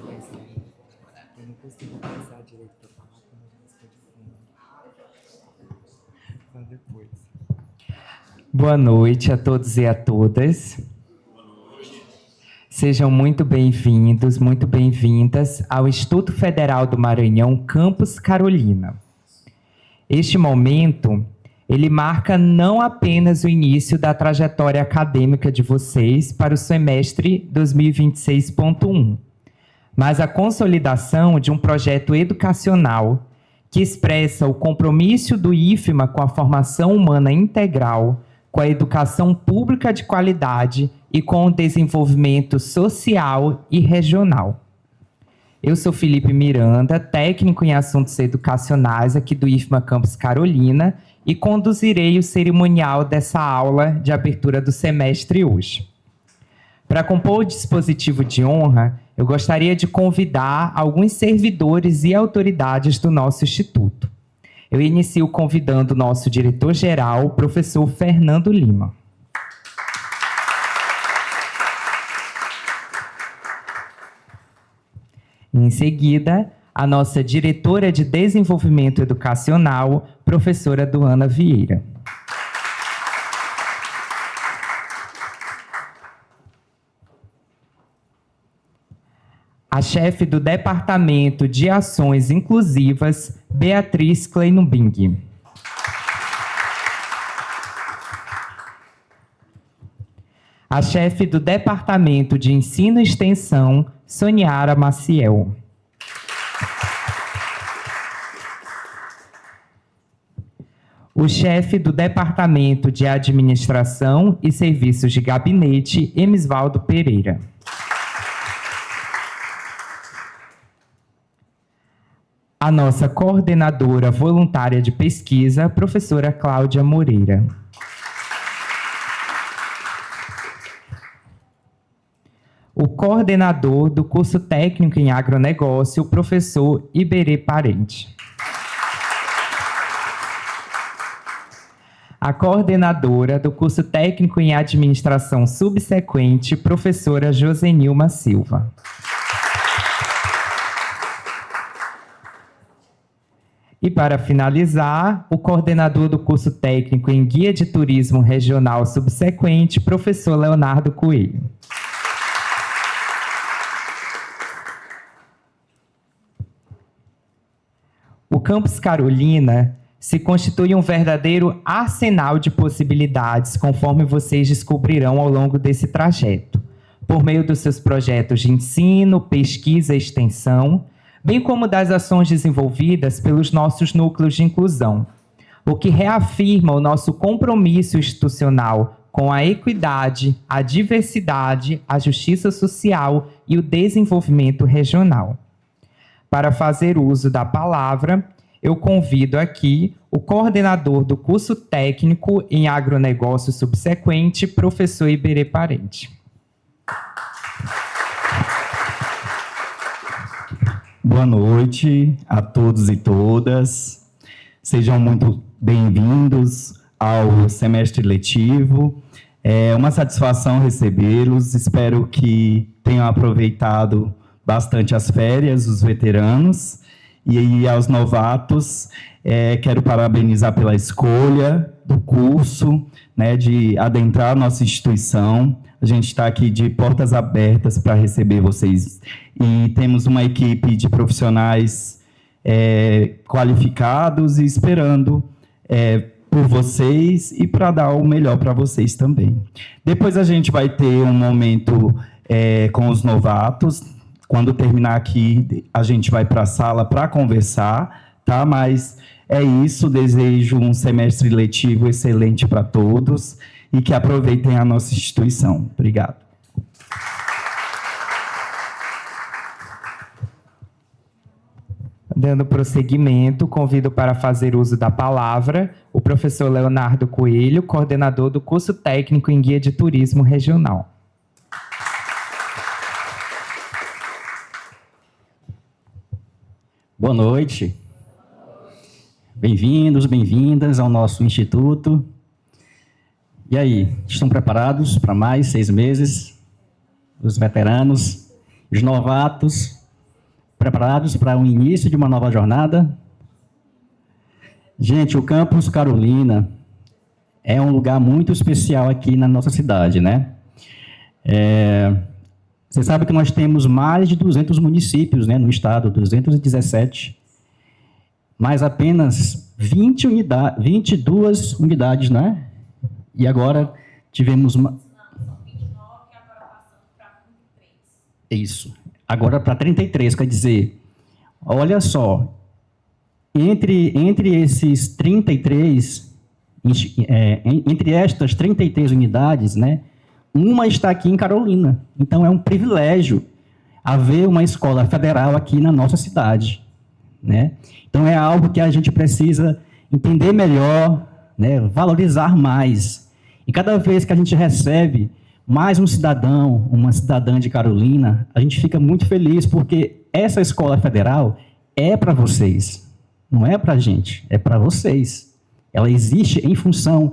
Eu não consigo pensar direito para falar com a música de fundo. Só depois. Boa noite a todos e a todas. Sejam muito bem-vindos, muito bem-vindas ao Instituto Federal do Maranhão, Campus Carolina. Este momento, ele marca não apenas o início da trajetória acadêmica de vocês para o semestre 2026.1, mas a consolidação de um projeto educacional que expressa o compromisso do IFMA com a formação humana integral, com a educação pública de qualidade e com o desenvolvimento social e regional. Eu sou Felipe Miranda, técnico em assuntos educacionais aqui do IFMA Campus Carolina e conduzirei o cerimonial dessa aula de abertura do semestre hoje. Para compor o dispositivo de honra, eu gostaria de convidar alguns servidores e autoridades do nosso instituto. Eu inicio convidando o nosso diretor-geral, professor Fernando Lima. Em seguida, a nossa diretora de Desenvolvimento Educacional, professora Duana Vieira. A chefe do Departamento de Ações Inclusivas, Beatriz Kleinubing. A chefe do Departamento de Ensino e Extensão, Soniara Maciel. O chefe do Departamento de Administração e Serviços de Gabinete, Emisvaldo Pereira. A nossa coordenadora voluntária de pesquisa, professora Cláudia Moreira. O coordenador do curso técnico em agronegócio, professor Iberê Parente. A coordenadora do curso técnico em administração subsequente, professora Josenilma Silva. E para finalizar, o coordenador do curso técnico em guia de turismo regional subsequente, professor Leonardo Coelho. O Campus Carolina se constitui um verdadeiro arsenal de possibilidades, conforme vocês descobrirão ao longo desse trajeto, por meio dos seus projetos de ensino, pesquisa e extensão, bem como das ações desenvolvidas pelos nossos núcleos de inclusão, o que reafirma o nosso compromisso institucional com a equidade, a diversidade, a justiça social e o desenvolvimento regional. Para fazer uso da palavra, eu convido aqui o coordenador do curso técnico em agronegócio subsequente, professor Iberê Parente. Boa noite a todos e todas. Sejam muito bem-vindos ao semestre letivo. É uma satisfação recebê-los. Espero que tenham aproveitado bastante as férias, os veteranos. E aos novatos, quero parabenizar pela escolha do curso, né, de adentrar a nossa instituição. A gente está aqui de portas abertas para receber vocês. E temos uma equipe de profissionais qualificados e esperando por vocês e para dar o melhor para vocês também. Depois a gente vai ter um momento com os novatos. Quando terminar aqui, a gente vai para a sala para conversar, tá? Mas é isso, desejo um semestre letivo excelente para todos e que aproveitem a nossa instituição. Obrigado. Dando prosseguimento, convido para fazer uso da palavra o professor Leonardo Coelho, coordenador do curso técnico em guia de turismo regional. Boa noite. Bem-vindos, bem-vindas ao nosso instituto. E aí, estão preparados para mais 6 meses? Os veteranos, os novatos, Preparados para o início de uma nova jornada? Gente, o Campus Carolina é um lugar muito especial aqui na nossa cidade, né? Você sabe que nós temos mais de 200 municípios, né, no estado, 217, mas apenas 22 unidades, né? E agora tivemos... São 29 e agora passando para 33. Isso. Agora para 33, quer dizer, olha só, entre esses 33, entre estas 33 unidades, né, uma está aqui em Carolina. Então, é um privilégio haver uma escola federal aqui na nossa cidade, né? Então, é algo que a gente precisa entender melhor, né, valorizar mais. E cada vez que a gente recebe mais um cidadão, uma cidadã de Carolina, a gente fica muito feliz, porque essa escola federal é para vocês, não é para a gente, é para vocês. Ela existe em função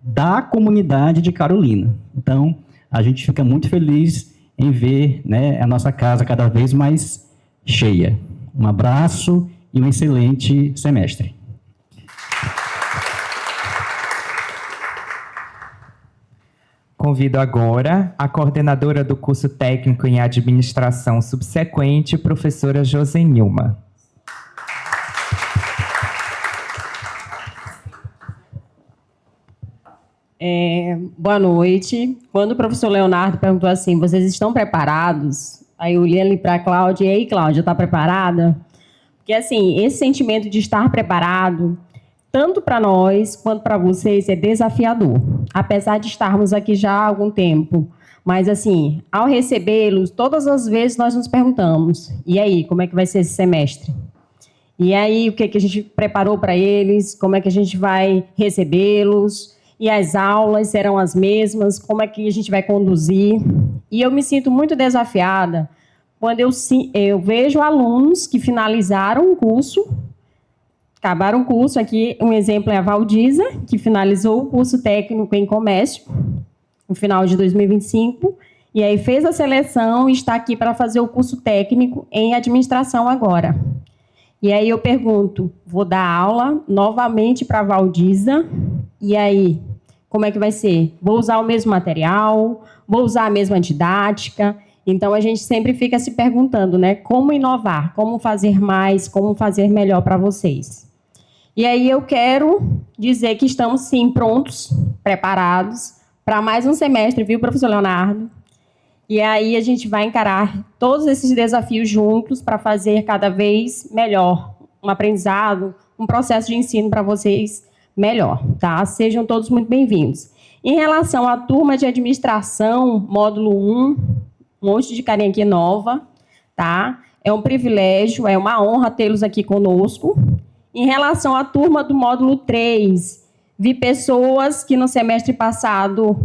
da comunidade de Carolina. Então, a gente fica muito feliz em ver, né, a nossa casa cada vez mais cheia. Um abraço e um excelente semestre. Convido agora a coordenadora do curso técnico em administração subsequente, professora Josenilma. Boa noite. Quando o professor Leonardo perguntou assim, vocês estão preparados? Aí eu olhei ali para a Cláudia, e aí, Cláudia, está preparada? Porque, assim, esse sentimento de estar preparado, tanto para nós quanto para vocês, é desafiador. Apesar de estarmos aqui já há algum tempo. Mas, assim, ao recebê-los, todas as vezes nós nos perguntamos, e aí, como é que vai ser esse semestre? E aí, o que a gente preparou para eles? Como é que a gente vai recebê-los? E as aulas serão as mesmas? Como é que a gente vai conduzir? E eu me sinto muito desafiada quando eu vejo alunos que finalizaram o curso, acabaram o curso. Aqui, um exemplo é a Valdiza, que finalizou o curso técnico em comércio no final de 2025, e aí fez a seleção e está aqui para fazer o curso técnico em administração agora. E aí eu pergunto, vou dar aula novamente para a Valdiza, e aí, como é que vai ser? Vou usar o mesmo material? Vou usar a mesma didática? Então, a gente sempre fica se perguntando, né? Como inovar? Como fazer mais? Como fazer melhor para vocês? E aí, eu quero dizer que estamos, sim, prontos, preparados para mais um semestre, viu, professor Leonardo? E aí, a gente vai encarar todos esses desafios juntos para fazer cada vez melhor um aprendizado, um processo de ensino para vocês melhor, tá? Sejam todos muito bem-vindos. Em relação à turma de administração, módulo 1, um monte de carinha aqui nova, tá? É um privilégio, é uma honra tê-los aqui conosco. Em relação à turma do módulo 3, vi pessoas que no semestre passado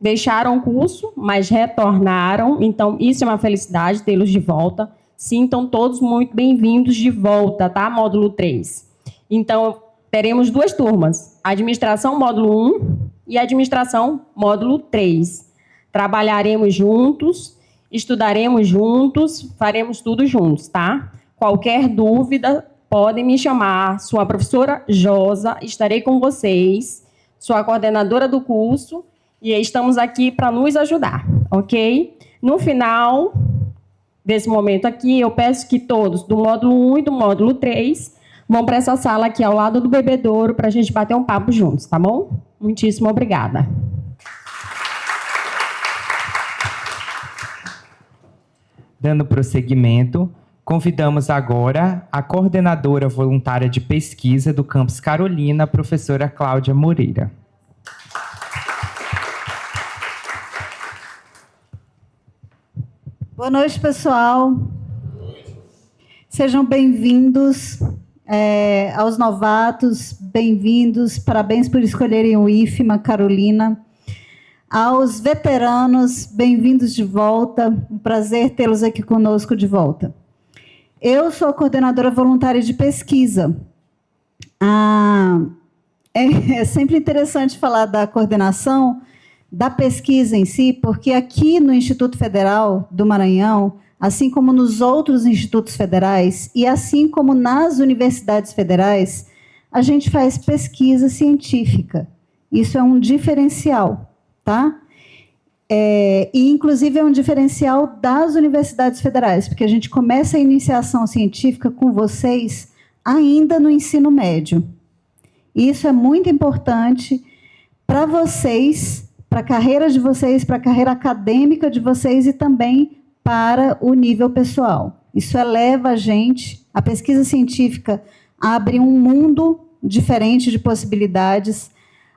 deixaram o curso, mas retornaram, então isso é uma felicidade tê-los de volta. Sintam todos muito bem-vindos de volta, tá? Módulo 3. Então, teremos duas turmas, administração módulo 1 e administração módulo 3. Trabalharemos juntos, estudaremos juntos, faremos tudo juntos, tá? Qualquer dúvida, podem me chamar. Sou a professora Josa, estarei com vocês, sou a coordenadora do curso e estamos aqui para nos ajudar, ok? No final desse momento aqui, eu peço que todos do módulo 1 e do módulo 3 vão para essa sala aqui ao lado do bebedouro para a gente bater um papo juntos, tá bom? Muitíssimo obrigada. Dando prosseguimento, convidamos agora a coordenadora voluntária de pesquisa do Campus Carolina, a professora Cláudia Moreira. Boa noite, pessoal. Sejam bem-vindos aos novatos, bem-vindos, parabéns por escolherem o IFMA Carolina. Aos veteranos, bem-vindos de volta, um prazer tê-los aqui conosco de volta. Eu sou a coordenadora voluntária de pesquisa. É sempre interessante falar da coordenação, da pesquisa em si, porque aqui no Instituto Federal do Maranhão, assim como nos outros institutos federais e assim como nas universidades federais, a gente faz pesquisa científica. Isso é um diferencial, tá? E, inclusive, é um diferencial das universidades federais, porque a gente começa a iniciação científica com vocês ainda no ensino médio. Isso é muito importante para vocês, para a carreira de vocês, para a carreira acadêmica de vocês e também para o nível pessoal. Isso eleva a gente, a pesquisa científica abre um mundo diferente de possibilidades,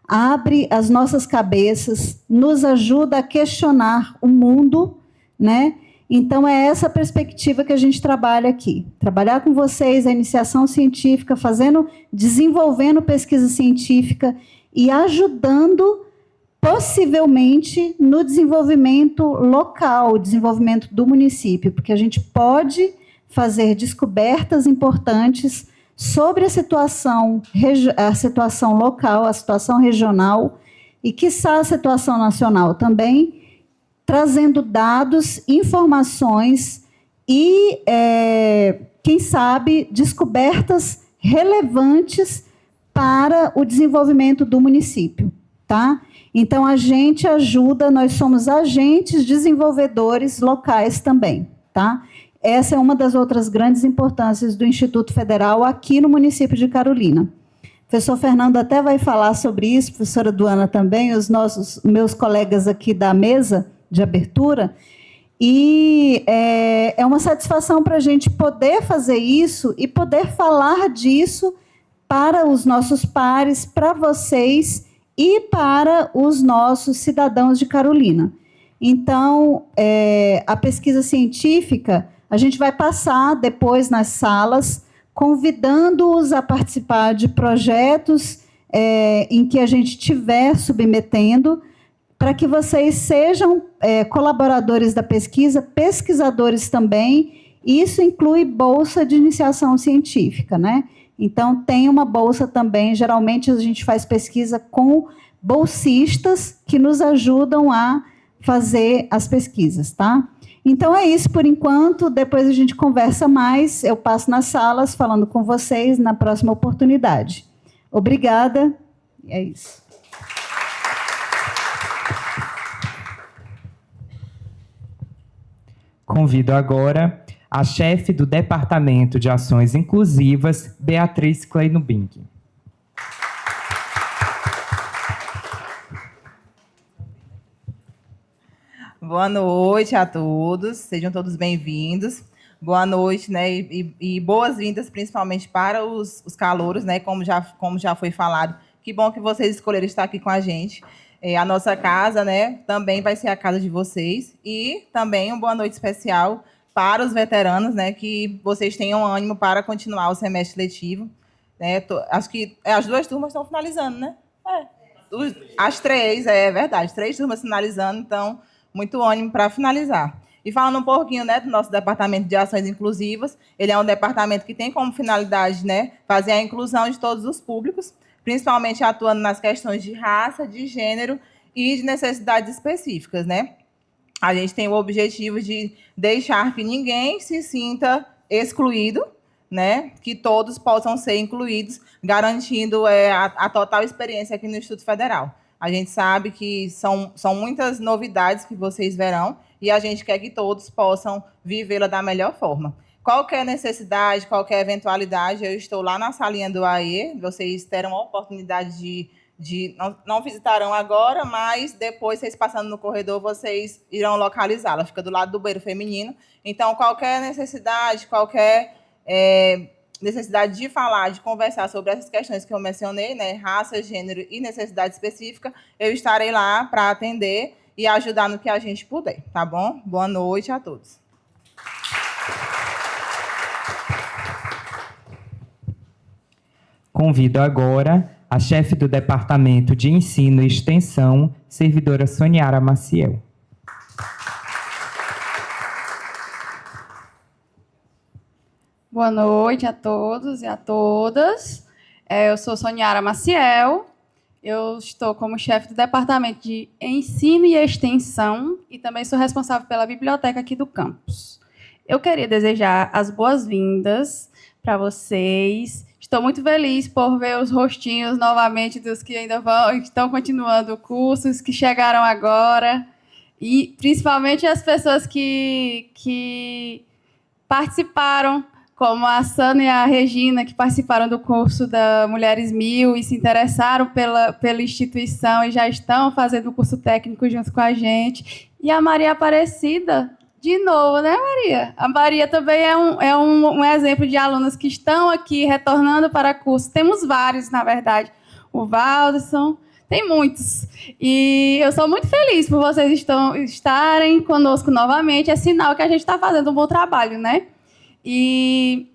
abre as nossas cabeças, nos ajuda a questionar o mundo, né? Então, é essa perspectiva que a gente trabalha aqui. Trabalhar com vocês a iniciação científica, desenvolvendo pesquisa científica e ajudando, possivelmente, no desenvolvimento local, desenvolvimento do município, porque a gente pode fazer descobertas importantes sobre a situação local, a situação regional e, quiçá, a situação nacional também, trazendo dados, informações e, quem sabe, descobertas relevantes para o desenvolvimento do município, tá? Então, a gente ajuda, nós somos agentes desenvolvedores locais também, tá? Essa é uma das outras grandes importâncias do Instituto Federal aqui no município de Carolina. O professor Fernando até vai falar sobre isso, professora Duana também, meus colegas aqui da mesa de abertura, e é uma satisfação para a gente poder fazer isso e poder falar disso para os nossos pares, para vocês e para os nossos cidadãos de Carolina. Então, a pesquisa científica, a gente vai passar depois nas salas, convidando-os a participar de projetos em que a gente estiver submetendo, para que vocês sejam colaboradores da pesquisa, pesquisadores também. Isso inclui bolsa de iniciação científica, né? Então, tem uma bolsa também. Geralmente, a gente faz pesquisa com bolsistas que nos ajudam a fazer as pesquisas, tá? Então, é isso por enquanto. Depois a gente conversa mais. Eu passo nas salas falando com vocês na próxima oportunidade. Obrigada. É isso. Convido agora a chefe do Departamento de Ações Inclusivas, Beatriz Kleinubing. Boa noite a todos, sejam todos bem-vindos. Boa noite, né? E boas-vindas, principalmente para os calouros, né? Como já foi falado. Que bom que vocês escolheram estar aqui com a gente. A nossa casa, né, também vai ser a casa de vocês. E também uma boa noite especial para os veteranos, né, que vocês tenham ânimo para continuar o semestre letivo. Né? Acho que as duas turmas estão finalizando, né? As três, é verdade, 3 turmas finalizando, então, muito ânimo para finalizar. E falando um pouquinho, né, do nosso Departamento de Ações Inclusivas, ele é um departamento que tem como finalidade, né, fazer a inclusão de todos os públicos, principalmente atuando nas questões de raça, de gênero e de necessidades específicas, né? A gente tem o objetivo de deixar que ninguém se sinta excluído, né? Que todos possam ser incluídos, garantindo a total experiência aqui no Instituto Federal. A gente sabe que são muitas novidades que vocês verão e a gente quer que todos possam vivê-la da melhor forma. Qualquer necessidade, qualquer eventualidade, eu estou lá na salinha do AE, vocês terão a oportunidade não visitarão agora, mas depois, vocês passando no corredor, vocês irão localizá-la. Fica do lado do banheiro feminino. Então, qualquer necessidade, necessidade de falar, de conversar sobre essas questões que eu mencionei, né, raça, gênero e necessidade específica, eu estarei lá para atender e ajudar no que a gente puder, tá bom? Boa noite a todos. Convido agora a chefe do Departamento de Ensino e Extensão, servidora Soniara Maciel. Boa noite a todos e a todas. Eu sou Soniara Maciel. Eu estou como chefe do Departamento de Ensino e Extensão e também sou responsável pela biblioteca aqui do campus. eu queria desejar as boas-vindas para vocês. Estou muito feliz por ver os rostinhos novamente dos que ainda estão continuando o curso, os que chegaram agora, e principalmente as pessoas que participaram, como a Sana e a Regina, que participaram do curso da Mulheres 1000 e se interessaram pela instituição e já estão fazendo o curso técnico junto com a gente. E a Maria Aparecida, de novo, né, Maria? A Maria também é um exemplo de alunos que estão aqui retornando para curso. Temos vários, na verdade. O Valderson, tem muitos. E eu sou muito feliz por vocês estarem conosco novamente. É sinal que a gente está fazendo um bom trabalho, né? E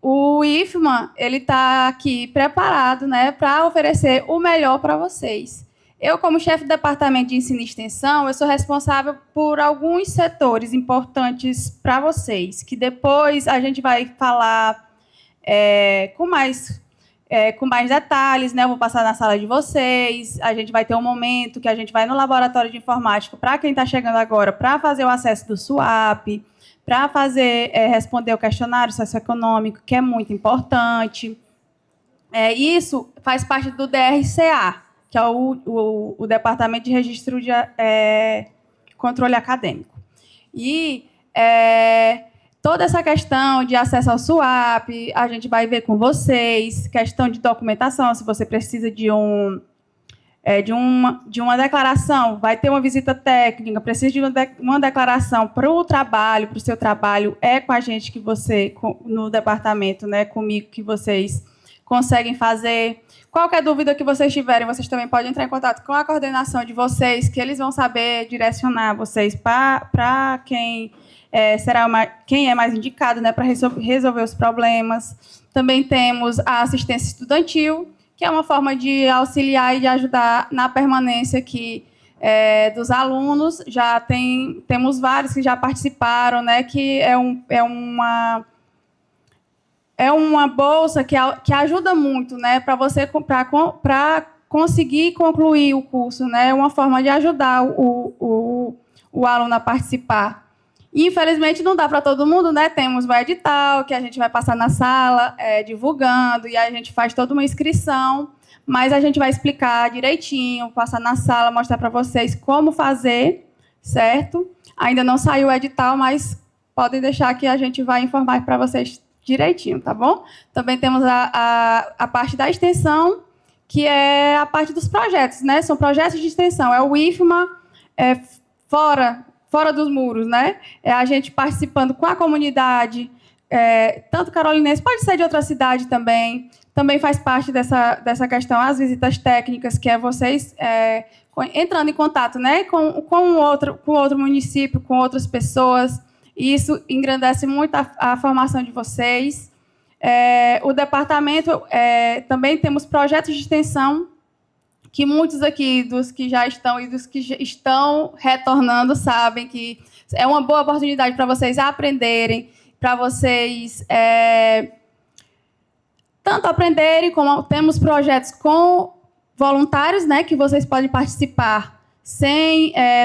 o IFMA, ele está aqui preparado, né, para oferecer o melhor para vocês. Eu, como chefe do departamento de ensino e extensão, eu sou responsável por alguns setores importantes para vocês, que depois a gente vai falar com mais detalhes, né? Eu vou passar na sala de vocês, a gente vai ter um momento que a gente vai no laboratório de informática para quem está chegando agora, para fazer o acesso do SUAP, para responder o questionário socioeconômico, que é muito importante. Isso faz parte do DRCA, que é o Departamento de Registro de Controle Acadêmico. E toda essa questão de acesso ao SUAP, a gente vai ver com vocês, questão de documentação, se você precisa de uma declaração, vai ter uma visita técnica, precisa de uma declaração para o trabalho, para o seu trabalho, com a gente que no departamento, né, comigo, que vocês conseguem fazer. Qualquer dúvida que vocês tiverem, vocês também podem entrar em contato com a coordenação de vocês, que eles vão saber direcionar vocês para quem quem é mais indicado, né, para resolver os problemas. Também temos a assistência estudantil, que é uma forma de auxiliar e de ajudar na permanência aqui dos alunos. Temos vários que já participaram, né, que é uma bolsa que ajuda muito, né, para conseguir concluir o curso, né, é uma forma de ajudar o aluno a participar. Infelizmente, não dá para todo mundo, né? Temos o edital, que a gente vai passar na sala, divulgando, e a gente faz toda uma inscrição, mas a gente vai explicar direitinho, passar na sala, mostrar para vocês como fazer, certo? Ainda não saiu o edital, mas podem deixar que a gente vai informar para vocês direitinho, tá bom? Também temos a parte da extensão, que é a parte dos projetos, né? São projetos de extensão, é o IFMA fora dos muros, né? É a gente participando com a comunidade, tanto carolinense, pode ser de outra cidade também. Também faz parte dessa questão as visitas técnicas, que é vocês entrando em contato, né, com outro município, com outras pessoas. E isso engrandece muito a formação de vocês. O departamento também temos projetos de extensão, que muitos aqui dos que já estão e dos que estão retornando sabem que é uma boa oportunidade para vocês aprenderem, para vocês tanto aprenderem, como temos projetos com voluntários, né, que vocês podem participar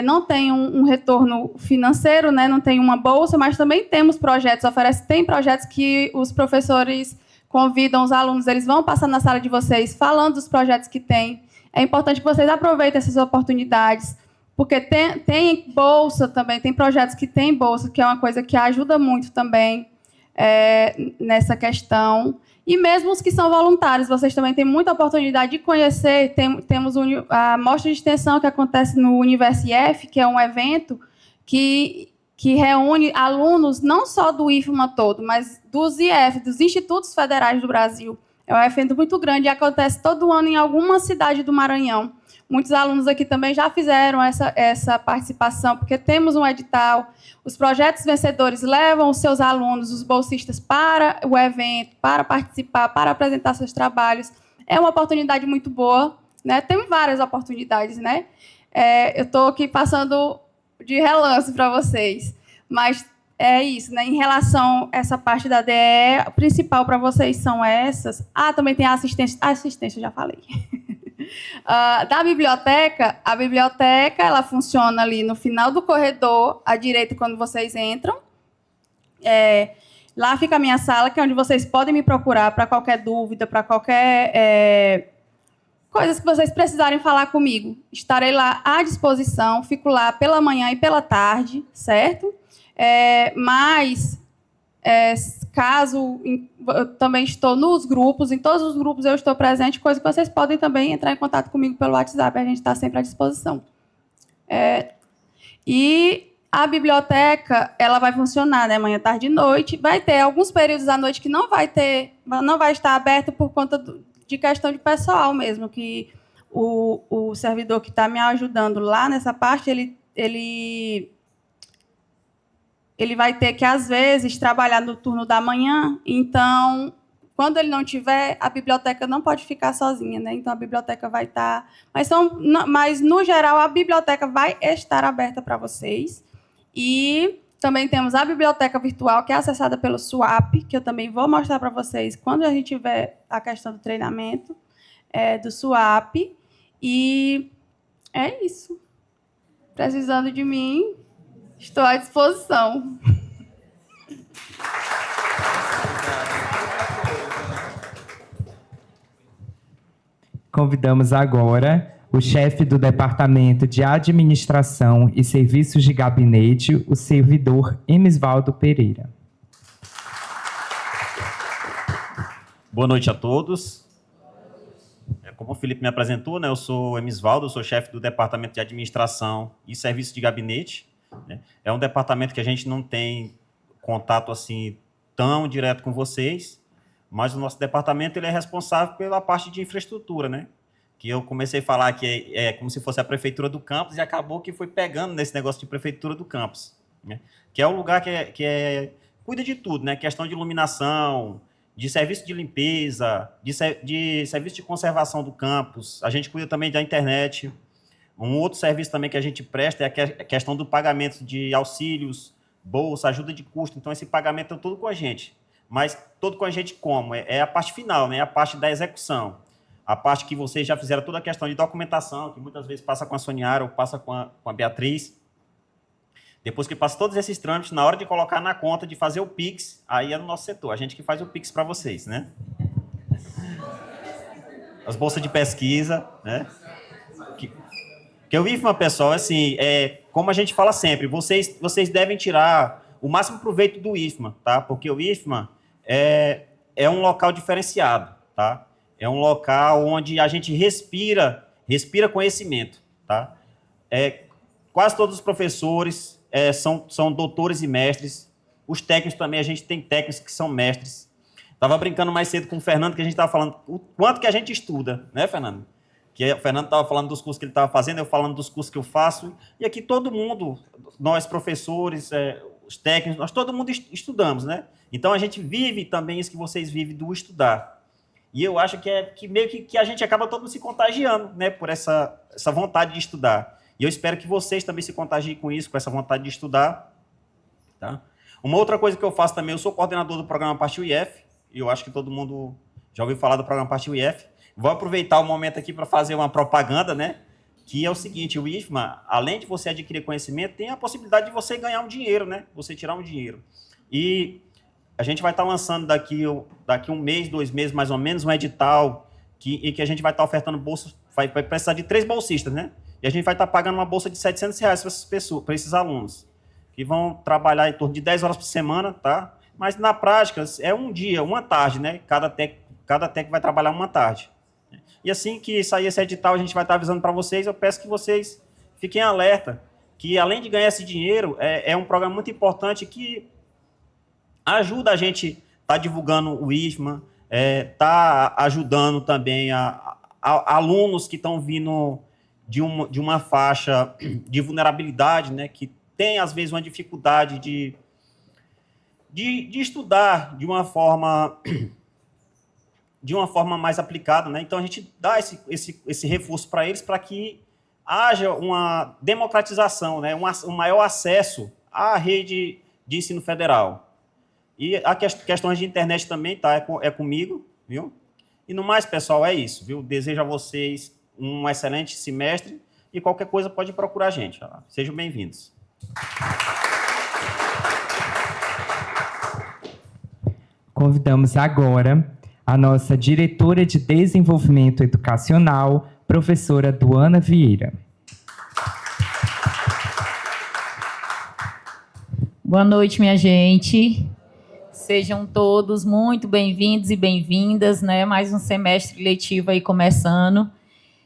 não tem um retorno financeiro, né, não tem uma bolsa, mas também temos projetos, tem projetos que os professores convidam os alunos, eles vão passar na sala de vocês falando dos projetos que tem. É importante que vocês aproveitem essas oportunidades, porque tem bolsa também, tem projetos que têm bolsa, que é uma coisa que ajuda muito também nessa questão. E mesmo os que são voluntários, vocês também têm muita oportunidade de conhecer. Temos a mostra de extensão que acontece no Universo IF, que é um evento que reúne alunos não só do IFMA todo, mas dos IF, dos Institutos Federais do Brasil. É um evento muito grande e acontece todo ano em alguma cidade do Maranhão. Muitos alunos aqui também já fizeram essa participação, porque temos um edital. Os projetos vencedores levam os seus alunos, os bolsistas, para o evento, para participar, para apresentar seus trabalhos. É uma oportunidade muito boa, né? Tem várias oportunidades, né? Eu estou aqui passando de relance para vocês, mas é isso, né? Em relação a essa parte da DE, a principal para vocês são essas. Também tem a assistência. A assistência, eu já falei. Da biblioteca, a biblioteca ela funciona ali no final do corredor, à direita, quando vocês entram. Lá fica a minha sala, que é onde vocês podem me procurar para qualquer dúvida, para qualquer coisas que vocês precisarem falar comigo. Estarei lá à disposição, fico lá pela manhã e pela tarde, certo? Caso eu também estou nos grupos, em todos os grupos eu estou presente, coisa que vocês podem também entrar em contato comigo pelo WhatsApp, a gente está sempre à disposição. E a biblioteca, ela vai funcionar, né, manhã, tarde e noite. Vai ter alguns períodos à noite que não vai estar aberto por conta de questão de pessoal mesmo, que o servidor que está me ajudando lá nessa parte, ele vai ter que, às vezes, trabalhar no turno da manhã. Então, quando ele não tiver, a biblioteca não pode ficar sozinha, né? Então, a biblioteca vai estar... Mas, no geral, a biblioteca vai estar aberta para vocês. E também temos a biblioteca virtual, que é acessada pelo SWAP, que eu também vou mostrar para vocês quando a gente tiver a questão do treinamento do SWAP. E é isso. Precisando de mim, estou à disposição. Convidamos agora o chefe do Departamento de Administração e Serviços de Gabinete, o servidor Emisvaldo Pereira. Boa noite a todos. Como o Felipe me apresentou, né, eu sou Emisvaldo, sou chefe do Departamento de Administração e Serviços de Gabinete. É um departamento que a gente não tem contato assim tão direto com vocês, mas o nosso departamento ele é responsável pela parte de infraestrutura, né? Que eu comecei a falar que é como se fosse a prefeitura do campus e acabou que foi pegando nesse negócio de prefeitura do campus, né? Que é o lugar que cuida de tudo, né? Questão de iluminação, de serviço de limpeza, de serviço de conservação do campus. A gente cuida também da internet. Um outro serviço também que a gente presta é a questão do pagamento de auxílios, bolsa, ajuda de custo. Então, esse pagamento é todo com a gente. Mas todo com a gente como? É a parte final, né? A parte da execução. A parte que vocês já fizeram toda a questão de documentação, que muitas vezes passa com a Soniara ou passa com a Beatriz. Depois que passa todos esses trâmites, na hora de colocar na conta, de fazer o Pix, aí é no nosso setor. A gente que faz o Pix para vocês, né? As bolsas de pesquisa, né? Que o IFMA, pessoal, assim, como a gente fala sempre, vocês devem tirar o máximo proveito do IFMA, tá? Porque o IFMA é um local diferenciado, tá? É um local onde a gente respira conhecimento, tá? Quase todos os professores são doutores e mestres. Os técnicos também, a gente tem técnicos que são mestres. Estava brincando mais cedo com o Fernando, que a gente estava falando o quanto que a gente estuda, né, Fernando? Que o Fernando estava falando dos cursos que ele estava fazendo, eu falando dos cursos que eu faço. E aqui todo mundo, nós professores, os técnicos, nós todo mundo estudamos, né? Então a gente vive também isso que vocês vivem do estudar. E eu acho que meio que a gente acaba todo mundo se contagiando, né? Por essa vontade de estudar. E eu espero que vocês também se contagiem com isso, com essa vontade de estudar. Tá? Uma outra coisa que eu faço também, eu sou coordenador do programa Partiu IF, e eu acho que todo mundo já ouviu falar do programa Partiu IF. Vou aproveitar o momento aqui para fazer uma propaganda, né? Que é o seguinte, o IFMA, além de você adquirir conhecimento, tem a possibilidade de você ganhar um dinheiro, né? Você tirar um dinheiro. E a gente vai estar lançando daqui um mês, 2 meses mais ou menos, um edital em que a gente vai estar ofertando bolsas, vai precisar de 3 bolsistas, né? E a gente vai estar pagando uma bolsa de R$700 para essas pessoas, para esses alunos, que vão trabalhar em torno de 10 horas por semana, tá? Mas na prática é um dia, uma tarde, né? Cada técnico vai trabalhar uma tarde. E assim que sair esse edital, a gente vai estar avisando para vocês. Eu peço que vocês fiquem alerta, que além de ganhar esse dinheiro, é um programa muito importante que ajuda a gente a estar divulgando o IFMA, tá ajudando também a alunos que estão vindo de uma faixa de vulnerabilidade, né, que tem, às vezes, uma dificuldade de estudar de uma forma mais aplicada, né? Então, a gente dá esse reforço para eles para que haja uma democratização, né? Um maior acesso à rede de ensino federal. E a questões de internet também, tá? É comigo, viu? E no mais, pessoal, é isso, viu? Desejo a vocês um excelente semestre e qualquer coisa pode procurar a gente. Sejam bem-vindos. convidamos agora a nossa diretora de Desenvolvimento Educacional, professora Duana Vieira. Boa noite, minha gente. Sejam todos muito bem-vindos e bem-vindas, né? Mais um semestre letivo aí começando.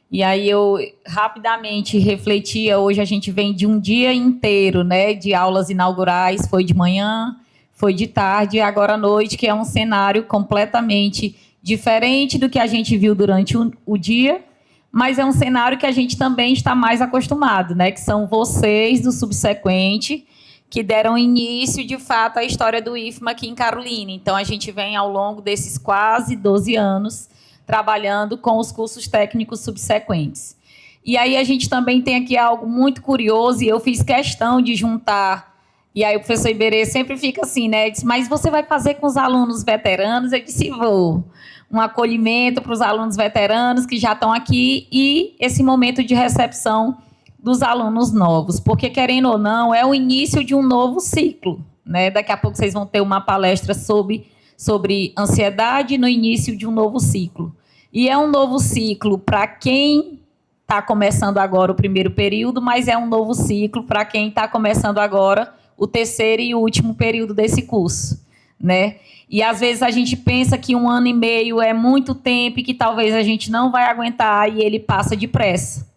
E aí eu rapidamente refletia, hoje a gente vem de um dia inteiro, né, de aulas inaugurais, foi de manhã, foi de tarde e agora à noite, que é um cenário completamente diferente do que a gente viu durante o dia, mas é um cenário que a gente também está mais acostumado, né, que são vocês do subsequente, que deram início, de fato, à história do IFMA aqui em Carolina. Então, a gente vem, ao longo desses quase 12 anos, trabalhando com os cursos técnicos subsequentes. E aí, a gente também tem aqui algo muito curioso, e eu fiz questão de juntar, e aí o professor Iberê sempre fica assim, né? Disse, mas você vai fazer com os alunos veteranos? Eu disse, vou. Um acolhimento para os alunos veteranos que já estão aqui, e esse momento de recepção dos alunos novos, porque, querendo ou não, é o início de um novo ciclo, né? Daqui a pouco vocês vão ter uma palestra sobre ansiedade no início de um novo ciclo. E é um novo ciclo para quem está começando agora o primeiro período, mas é um novo ciclo para quem está começando agora o terceiro e último período desse curso, né? E, às vezes, a gente pensa que 1 ano e meio é muito tempo e que talvez a gente não vai aguentar, e ele passa depressa.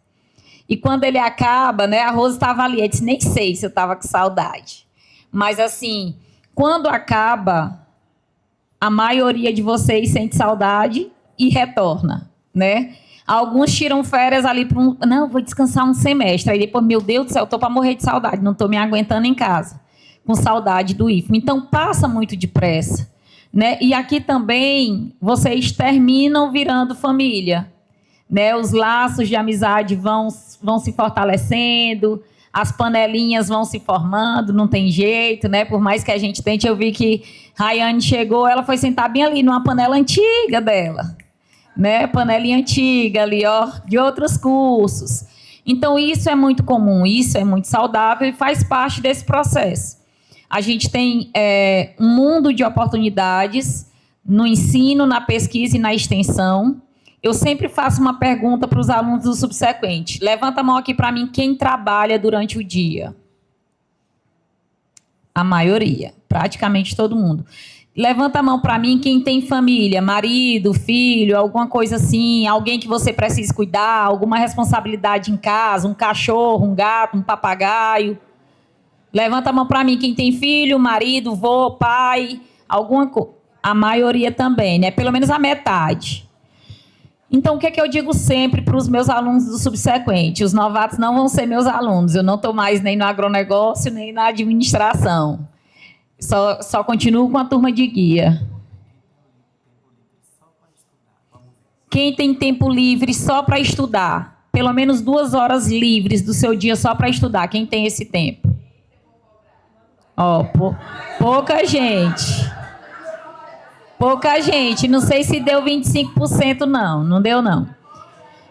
E quando ele acaba, né, a Rosa estava ali, eu disse, nem sei se eu estava com saudade. Mas, assim, quando acaba, a maioria de vocês sente saudade e retorna, né? Alguns tiram férias ali para não, vou descansar um semestre. Aí depois, meu Deus do céu, eu estou para morrer de saudade, não estou me aguentando em casa, com saudade do IFMA. Então, passa muito depressa, né? E aqui também, vocês terminam virando família, né? Os laços de amizade vão se fortalecendo, as panelinhas vão se formando, não tem jeito, né? Por mais que a gente tente, eu vi que Rayane chegou, ela foi sentar bem ali numa panela antiga dela, né? Panelinha antiga ali, ó, de outros cursos. Então, isso é muito comum, isso é muito saudável e faz parte desse processo. A gente tem um mundo de oportunidades no ensino, na pesquisa e na extensão. Eu sempre faço uma pergunta para os alunos do subsequente. Levanta a mão aqui para mim quem trabalha durante o dia. A maioria, praticamente todo mundo. Levanta a mão para mim quem tem família, marido, filho, alguma coisa assim, alguém que você precisa cuidar, alguma responsabilidade em casa, um cachorro, um gato, um papagaio. Levanta a mão para mim quem tem filho, marido, vô, pai, alguma coisa. A maioria também, né? Pelo menos a metade. Então, o que é que eu digo sempre para os meus alunos do subsequente? Os novatos não vão ser meus alunos. Eu não estou mais nem no agronegócio, nem na administração. Só continuo com a turma de guia. Quem tem tempo livre só para estudar? Pelo menos 2 horas livres do seu dia só para estudar. Quem tem esse tempo? Ó, pouca gente. Pouca gente, não sei se deu 25%, não deu, não.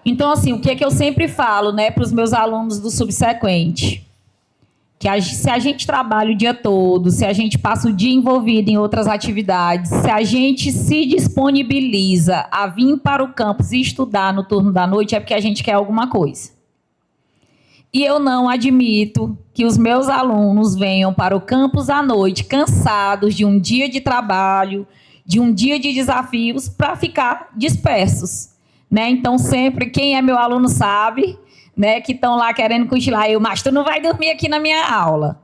Então, assim, o que é que eu sempre falo, né, para os meus alunos do subsequente? Que se a gente trabalha o dia todo, se a gente passa o dia envolvido em outras atividades, se a gente se disponibiliza a vir para o campus e estudar no turno da noite, é porque a gente quer alguma coisa. E eu não admito que os meus alunos venham para o campus à noite cansados de um dia de trabalho, de um dia de desafios, para ficar dispersos, né? Então, sempre, quem é meu aluno sabe, né, que estão lá querendo cochilar, mas tu não vai dormir aqui na minha aula.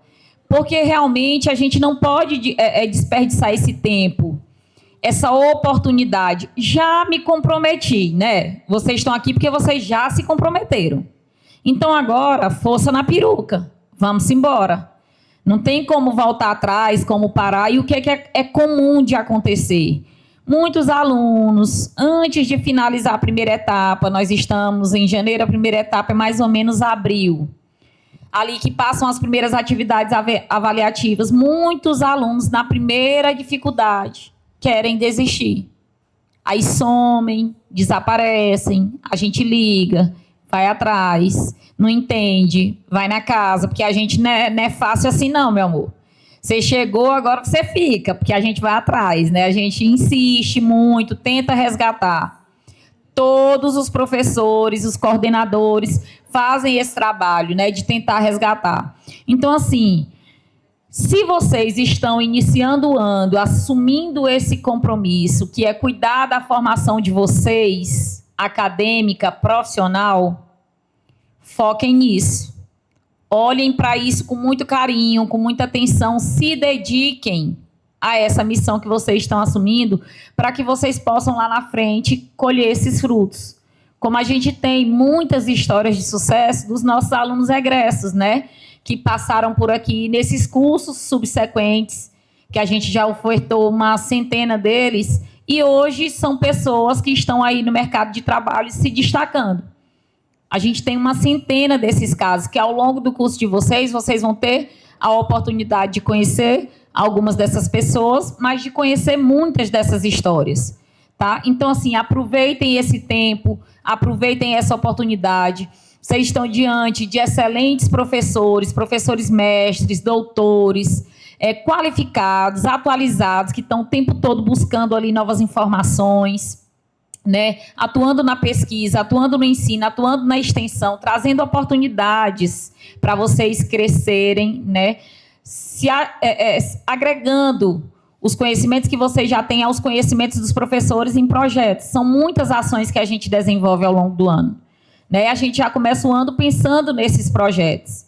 Porque, realmente, a gente não pode desperdiçar esse tempo, essa oportunidade. Já me comprometi, né? Vocês estão aqui porque vocês já se comprometeram. Então, agora, força na peruca. Vamos embora. Não tem como voltar atrás, como parar. E o que é comum de acontecer? Muitos alunos, antes de finalizar a primeira etapa, nós estamos em janeiro, a primeira etapa é mais ou menos abril, ali que passam as primeiras atividades avaliativas. Muitos alunos, na primeira dificuldade, querem desistir. Aí somem, desaparecem, a gente liga, vai atrás, não entende, vai na casa, porque a gente não é fácil assim não, meu amor. Você chegou, agora você fica, porque a gente vai atrás, né? A gente insiste muito, tenta resgatar. Todos os professores, os coordenadores fazem esse trabalho, né, de tentar resgatar. Então, assim, se vocês estão iniciando o ano, assumindo esse compromisso, que é cuidar da formação de vocês, acadêmica, profissional, foquem nisso. Olhem para isso com muito carinho, com muita atenção, se dediquem a essa missão que vocês estão assumindo, para que vocês possam lá na frente colher esses frutos. Como a gente tem muitas histórias de sucesso dos nossos alunos egressos, né? Que passaram por aqui nesses cursos subsequentes, que a gente já ofertou uma centena deles, e hoje são pessoas que estão aí no mercado de trabalho se destacando. A gente tem uma centena desses casos, que ao longo do curso de vocês vão ter a oportunidade de conhecer algumas dessas pessoas, mas de conhecer muitas dessas histórias, tá? Então, assim, aproveitem esse tempo, aproveitem essa oportunidade. Vocês estão diante de excelentes professores, professores mestres, doutores, qualificados, atualizados, que estão o tempo todo buscando ali novas informações, né? Atuando na pesquisa, atuando no ensino, atuando na extensão, trazendo oportunidades para vocês crescerem, né? Agregando os conhecimentos que vocês já têm aos conhecimentos dos professores em projetos. São muitas ações que a gente desenvolve ao longo do ano, né? A gente já começa o ano pensando nesses projetos.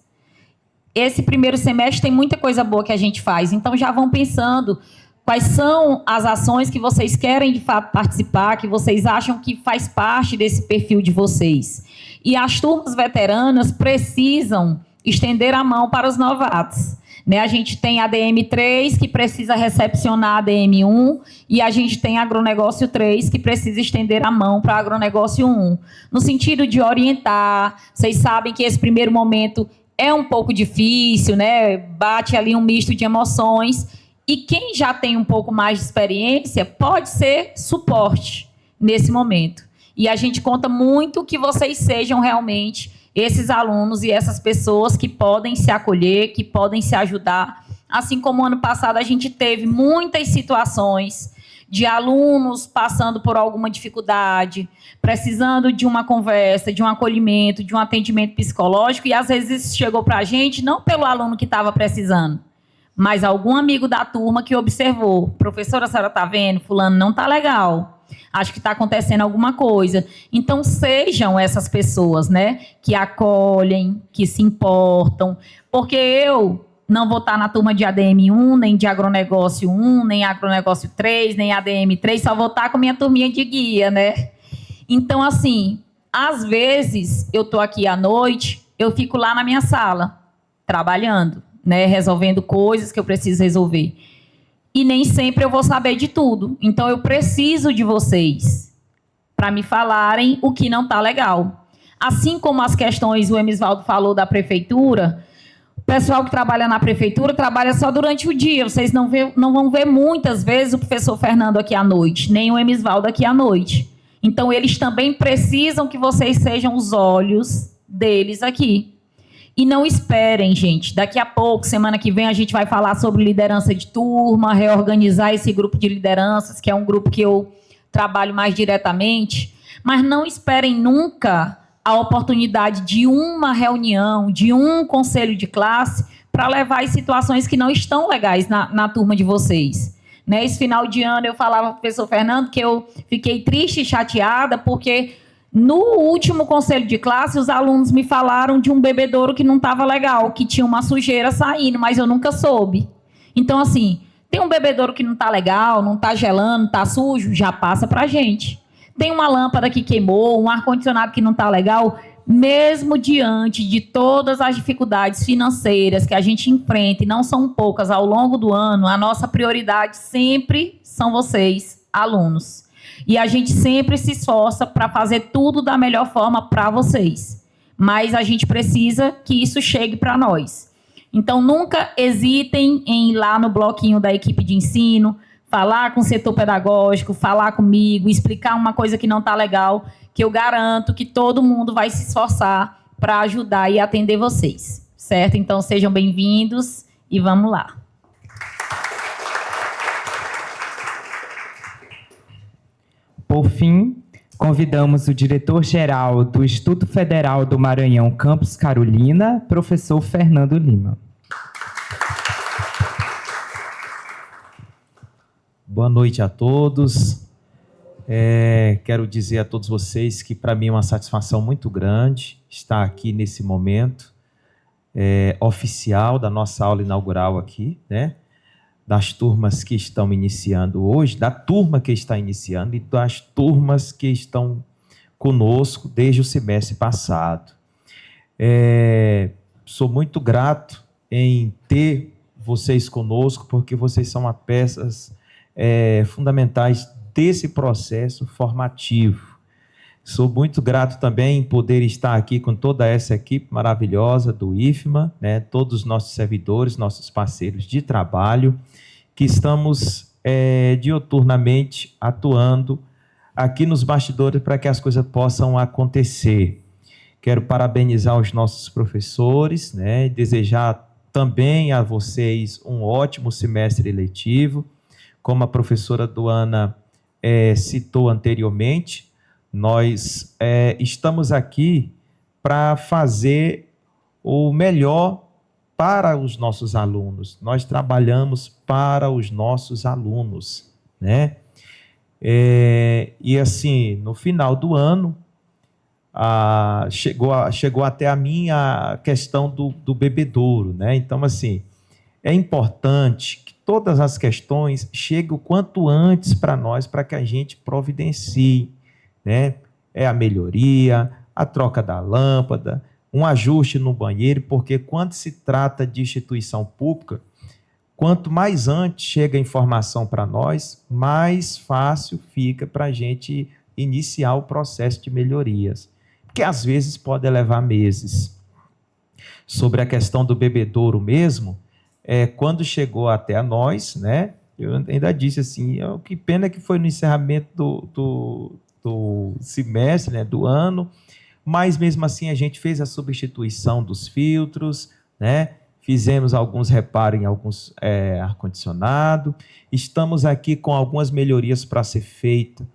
Esse primeiro semestre tem muita coisa boa que a gente faz, então já vão pensando quais são as ações que vocês querem, de fato, participar, que vocês acham que faz parte desse perfil de vocês. E as turmas veteranas precisam estender a mão para os novatos, né? A gente tem a ADM3, que precisa recepcionar a ADM1, e a gente tem a Agronegócio 3, que precisa estender a mão para a Agronegócio 1. No sentido de orientar, vocês sabem que esse primeiro momento é um pouco difícil, né? Bate ali um misto de emoções, e quem já tem um pouco mais de experiência pode ser suporte nesse momento. E a gente conta muito que vocês sejam realmente esses alunos e essas pessoas que podem se acolher, que podem se ajudar. Assim como ano passado a gente teve muitas situações de alunos passando por alguma dificuldade, precisando de uma conversa, de um acolhimento, de um atendimento psicológico, e às vezes isso chegou para a gente não pelo aluno que estava precisando, mas algum amigo da turma que observou: professora, a senhora está vendo? Fulano não está legal. Acho que está acontecendo alguma coisa. Então, sejam essas pessoas, né, que acolhem, que se importam. Porque eu não vou estar na turma de ADM1, nem de Agronegócio 1, nem Agronegócio 3, nem ADM3, só vou estar com minha turminha de guia, né? Então, assim, às vezes, eu estou aqui à noite, eu fico lá na minha sala, trabalhando, né, resolvendo coisas que eu preciso resolver. E nem sempre eu vou saber de tudo. Então, eu preciso de vocês para me falarem o que não está legal. Assim como as questões, o Emisvaldo falou da prefeitura, o pessoal que trabalha na prefeitura trabalha só durante o dia. Vocês não vão ver muitas vezes o professor Fernando aqui à noite, nem o Emisvaldo aqui à noite. Então, eles também precisam que vocês sejam os olhos deles aqui. E não esperem, gente. Daqui a pouco, semana que vem, a gente vai falar sobre liderança de turma, reorganizar esse grupo de lideranças, que é um grupo que eu trabalho mais diretamente. Mas não esperem nunca a oportunidade de uma reunião, de um conselho de classe, para levar as situações que não estão legais na turma de vocês. Né? Esse final de ano, eu falava para o professor Fernando que eu fiquei triste e chateada, porque no último conselho de classe, os alunos me falaram de um bebedouro que não estava legal, que tinha uma sujeira saindo, mas eu nunca soube. Então, assim, tem um bebedouro que não está legal, não está gelando, não está sujo, já passa para a gente. Tem uma lâmpada que queimou, um ar-condicionado que não está legal, mesmo diante de todas as dificuldades financeiras que a gente enfrenta, e não são poucas ao longo do ano, a nossa prioridade sempre são vocês, alunos. E a gente sempre se esforça para fazer tudo da melhor forma para vocês. Mas a gente precisa que isso chegue para nós. Então, nunca hesitem em ir lá no bloquinho da equipe de ensino, falar com o setor pedagógico, falar comigo, explicar uma coisa que não está legal, que eu garanto que todo mundo vai se esforçar para ajudar e atender vocês. Certo? Então, sejam bem-vindos e vamos lá. Por fim, convidamos o diretor-geral do Instituto Federal do Maranhão, Campus Carolina, professor Fernando Lima. Boa noite a todos. Quero dizer a todos vocês que para mim é uma satisfação muito grande estar aqui nesse momento oficial da nossa aula inaugural aqui, né? Das turmas que estão iniciando hoje, da turma que está iniciando e das turmas que estão conosco desde o semestre passado. Sou muito grato em ter vocês conosco, porque vocês são peças fundamentais desse processo formativo. Sou muito grato também em poder estar aqui com toda essa equipe maravilhosa do IFMA, né, todos os nossos servidores, nossos parceiros de trabalho, que estamos diuturnamente atuando aqui nos bastidores para que as coisas possam acontecer. Quero parabenizar os nossos professores, né, e desejar também a vocês um ótimo semestre letivo. Como a professora Duana citou anteriormente, nós estamos aqui para fazer o melhor para os nossos alunos. Nós trabalhamos para os nossos alunos, né? E assim, no final do ano, chegou até a mim a questão do bebedouro, né? Então, assim, é importante que todas as questões cheguem o quanto antes para nós, para que a gente providencie, né? A melhoria, a troca da lâmpada, um ajuste no banheiro, porque quando se trata de instituição pública, quanto mais antes chega a informação para nós, mais fácil fica para a gente iniciar o processo de melhorias, porque às vezes pode levar meses. Sobre a questão do bebedouro mesmo, quando chegou até a nós, né, eu ainda disse assim, que pena que foi no encerramento do semestre, né, do ano, mas mesmo assim a gente fez a substituição dos filtros, né, fizemos alguns reparos em alguns ar-condicionado, estamos aqui com algumas melhorias para ser feita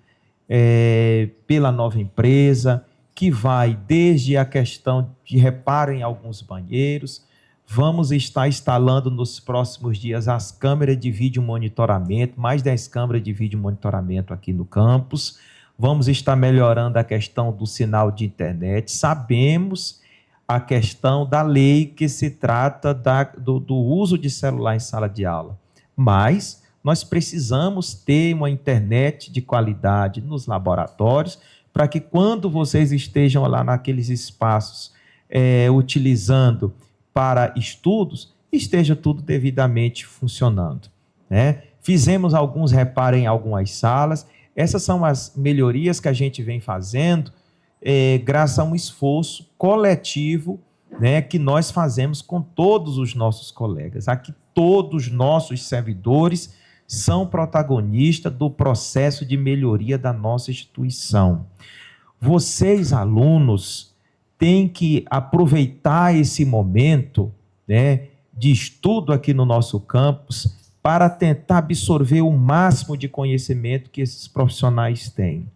pela nova empresa, que vai desde a questão de reparo em alguns banheiros. Vamos estar instalando nos próximos dias as câmeras de vídeo monitoramento, mais 10 câmeras de vídeo monitoramento aqui no campus. Vamos estar melhorando a questão do sinal de internet. Sabemos a questão da lei que se trata do uso de celular em sala de aula, mas nós precisamos ter uma internet de qualidade nos laboratórios para que quando vocês estejam lá naqueles espaços utilizando para estudos, esteja tudo devidamente funcionando, né? Fizemos alguns reparos em algumas salas. Essas são as melhorias que a gente vem fazendo graças a um esforço coletivo, né, que nós fazemos com todos os nossos colegas. Aqui todos os nossos servidores são protagonistas do processo de melhoria da nossa instituição. Vocês, alunos, têm que aproveitar esse momento, né, de estudo aqui no nosso campus para tentar absorver o máximo de conhecimento que esses profissionais têm.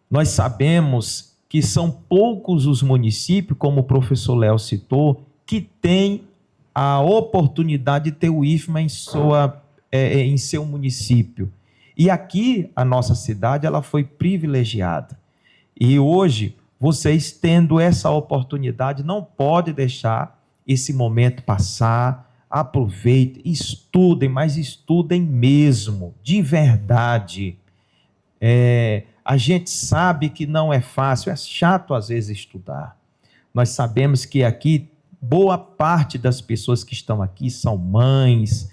Nós sabemos que são poucos os municípios, como o professor Léo citou, que têm a oportunidade de ter o IFMA em seu município. E aqui, a nossa cidade, ela foi privilegiada. E hoje, vocês tendo essa oportunidade, não pode deixar esse momento passar. Aproveitem, estudem, mas estudem mesmo, de verdade. A gente sabe que não é fácil, é chato às vezes estudar. Nós sabemos que aqui, boa parte das pessoas que estão aqui são mães,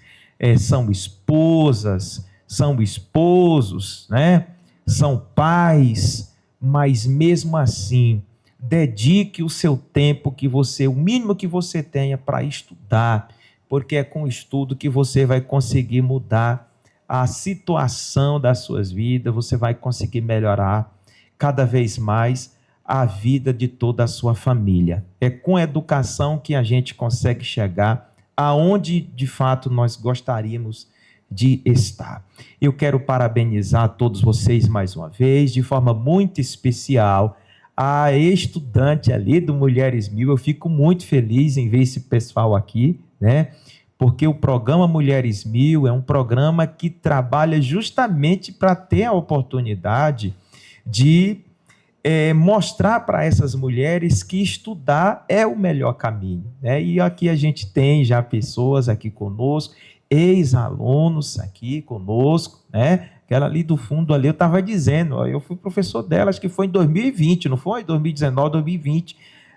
são esposas, são esposos, né? São pais, mas mesmo assim, dedique o seu tempo o mínimo que você tenha para estudar, porque é com o estudo que você vai conseguir mudar a situação das suas vidas, você vai conseguir melhorar cada vez mais a vida de toda a sua família. É com a educação que a gente consegue chegar aonde, de fato, nós gostaríamos de estar. Eu quero parabenizar todos vocês mais uma vez, de forma muito especial, a estudante ali do Mulheres 1000. Eu fico muito feliz em ver esse pessoal aqui, né? Porque o programa Mulheres 1000 é um programa que trabalha justamente para ter a oportunidade de mostrar para essas mulheres que estudar é o melhor caminho, né? E aqui a gente tem já pessoas aqui conosco, ex-alunos aqui conosco, né? Aquela ali do fundo ali, eu estava dizendo, ó, eu fui professor dela, acho que foi em 2020, não foi? 2019, 2020,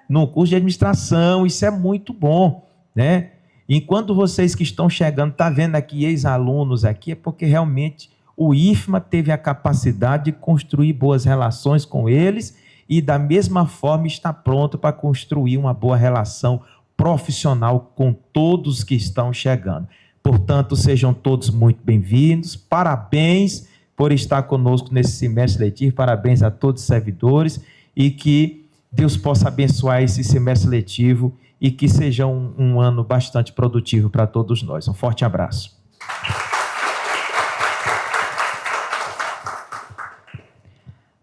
no curso de administração. Isso é muito bom, né? Enquanto vocês que estão chegando, tá vendo aqui ex-alunos aqui, é porque realmente o IFMA teve a capacidade de construir boas relações com eles e, da mesma forma, está pronto para construir uma boa relação profissional com todos que estão chegando. Portanto, sejam todos muito bem-vindos. Parabéns por estar conosco nesse semestre letivo. Parabéns a todos os servidores e que Deus possa abençoar esse semestre letivo e que seja um ano bastante produtivo para todos nós. Um forte abraço.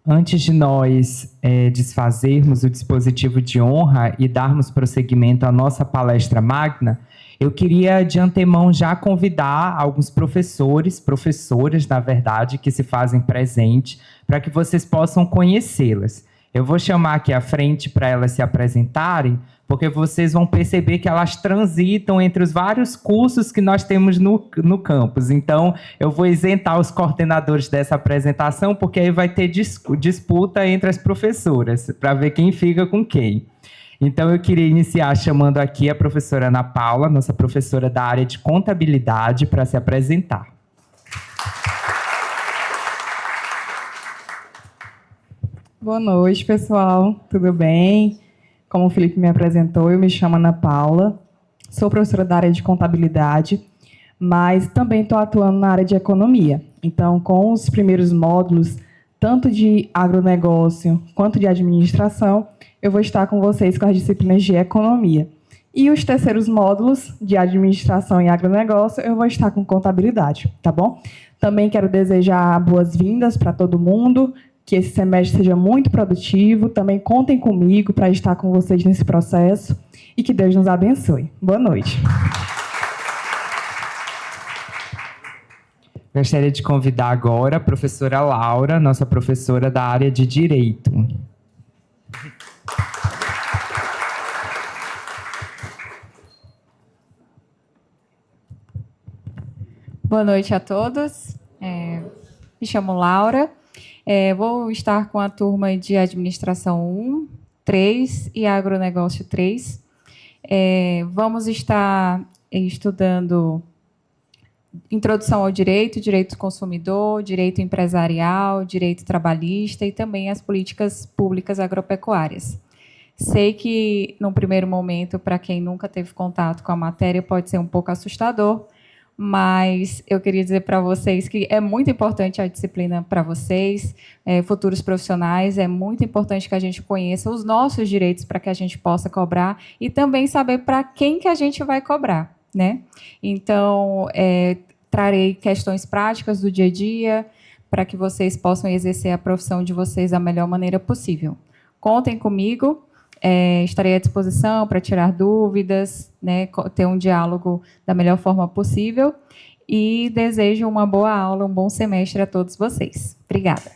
Antes de nós desfazermos o dispositivo de honra e darmos prosseguimento à nossa palestra magna, eu queria de antemão já convidar alguns professoras, na verdade, que se fazem presente, para que vocês possam conhecê-las. Eu vou chamar aqui à frente para elas se apresentarem, porque vocês vão perceber que elas transitam entre os vários cursos que nós temos no campus. Então, eu vou isentar os coordenadores dessa apresentação, porque aí vai ter disputa entre as professoras, para ver quem fica com quem. Então, eu queria iniciar chamando aqui a professora Ana Paula, nossa professora da área de contabilidade, para se apresentar. Boa noite, pessoal. Tudo bem? Como o Felipe me apresentou, eu me chamo Ana Paula, sou professora da área de contabilidade, mas também estou atuando na área de economia. Então, com os primeiros módulos, tanto de agronegócio quanto de administração, eu vou estar com vocês com as disciplinas de economia. E os terceiros módulos, de administração e agronegócio, eu vou estar com contabilidade, tá bom? Também quero desejar boas-vindas para todo mundo, que esse semestre seja muito produtivo. Também contem comigo para estar com vocês nesse processo e que Deus nos abençoe. Boa noite. Gostaria de convidar agora a professora Laura, nossa professora da área de Direito. Boa noite a todos. Me chamo Laura. Vou estar com a turma de Administração 1, 3 e Agronegócio 3. Vamos estar estudando Introdução ao Direito, Direito do Consumidor, Direito Empresarial, Direito Trabalhista e também as políticas públicas agropecuárias. Sei que, num primeiro momento, para quem nunca teve contato com a matéria, pode ser um pouco assustador, mas eu queria dizer para vocês que é muito importante a disciplina para vocês, futuros profissionais. É muito importante que a gente conheça os nossos direitos para que a gente possa cobrar e também saber para quem que a gente vai cobrar, né? Então, trarei questões práticas do dia a dia para que vocês possam exercer a profissão de vocês da melhor maneira possível. Contem comigo. Estarei à disposição para tirar dúvidas, né, ter um diálogo da melhor forma possível e desejo uma boa aula, um bom semestre a todos vocês. Obrigada.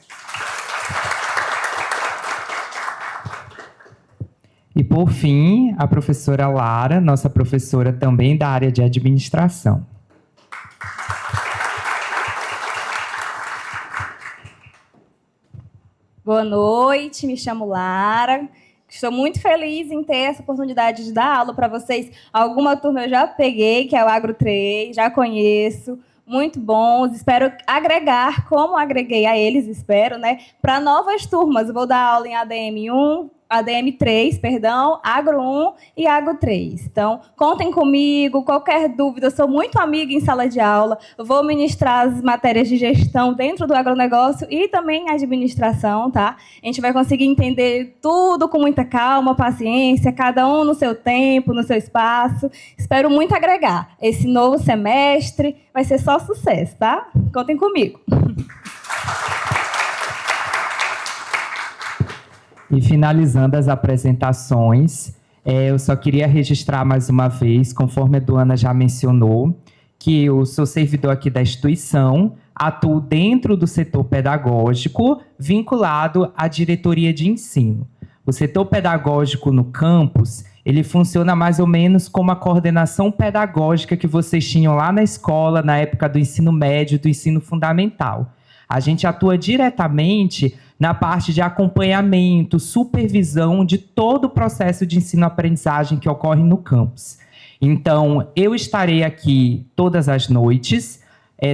E, por fim, a professora Lara, nossa professora também da área de administração. Boa noite, me chamo Lara. Estou muito feliz em ter essa oportunidade de dar aula para vocês. Alguma turma eu já peguei, que é o Agro 3, já conheço, muito bons. Espero agregar, como agreguei a eles, espero, né, para novas turmas. Eu vou dar aula em ADM 1, ADM3, perdão, Agro 1 e Agro 3. Então, contem comigo, qualquer dúvida, eu sou muito amiga em sala de aula, eu vou ministrar as matérias de gestão dentro do agronegócio e também administração, tá? A gente vai conseguir entender tudo com muita calma, paciência, cada um no seu tempo, no seu espaço. Espero muito agregar. Esse novo semestre vai ser só sucesso, tá? Contem comigo. E finalizando as apresentações, eu só queria registrar mais uma vez, conforme a Duana já mencionou, que eu sou servidor aqui da instituição, atuo dentro do setor pedagógico, vinculado à diretoria de ensino. O setor pedagógico no campus, ele funciona mais ou menos como a coordenação pedagógica que vocês tinham lá na escola, na época do ensino médio, do ensino fundamental. A gente atua diretamente na parte de acompanhamento, supervisão de todo o processo de ensino-aprendizagem que ocorre no campus. Então, eu estarei aqui todas as noites.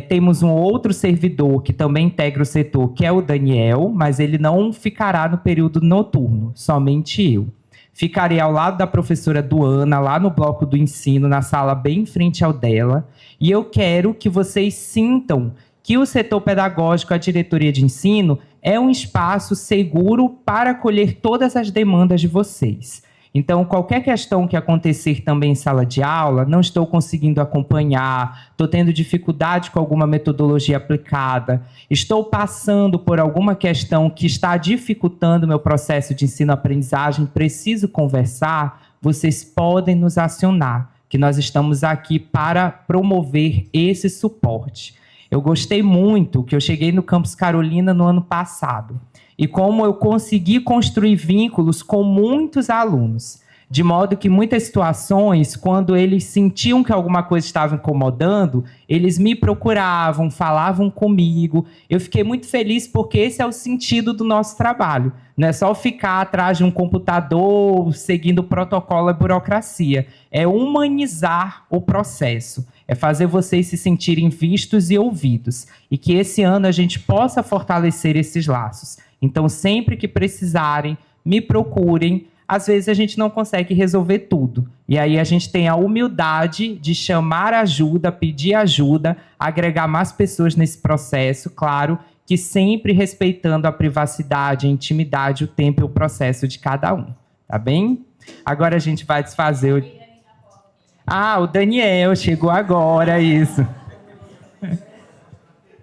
Temos um outro servidor que também integra o setor, que é o Daniel, mas ele não ficará no período noturno, somente eu. Ficarei ao lado da professora Duana, lá no bloco do ensino, na sala bem em frente ao dela, e eu quero que vocês sintam que o setor pedagógico, a diretoria de ensino, é um espaço seguro para acolher todas as demandas de vocês. Então, qualquer questão que acontecer também em sala de aula, não estou conseguindo acompanhar, estou tendo dificuldade com alguma metodologia aplicada, estou passando por alguma questão que está dificultando o meu processo de ensino-aprendizagem, preciso conversar, vocês podem nos acionar, que nós estamos aqui para promover esse suporte. Eu gostei muito que eu cheguei no Campus Carolina no ano passado e como eu consegui construir vínculos com muitos alunos, de modo que muitas situações, quando eles sentiam que alguma coisa estava incomodando, eles me procuravam, falavam comigo. Eu fiquei muito feliz porque esse é o sentido do nosso trabalho. Não é só ficar atrás de um computador, seguindo protocolo e burocracia. É humanizar o processo. É fazer vocês se sentirem vistos e ouvidos. E que esse ano a gente possa fortalecer esses laços. Então, sempre que precisarem, me procurem. Às vezes a gente não consegue resolver tudo. E aí a gente tem a humildade de chamar ajuda, pedir ajuda, agregar mais pessoas nesse processo, claro, que sempre respeitando a privacidade, a intimidade, o tempo e o processo de cada um. Tá bem? Agora a gente vai desfazer o... o Daniel chegou agora, isso.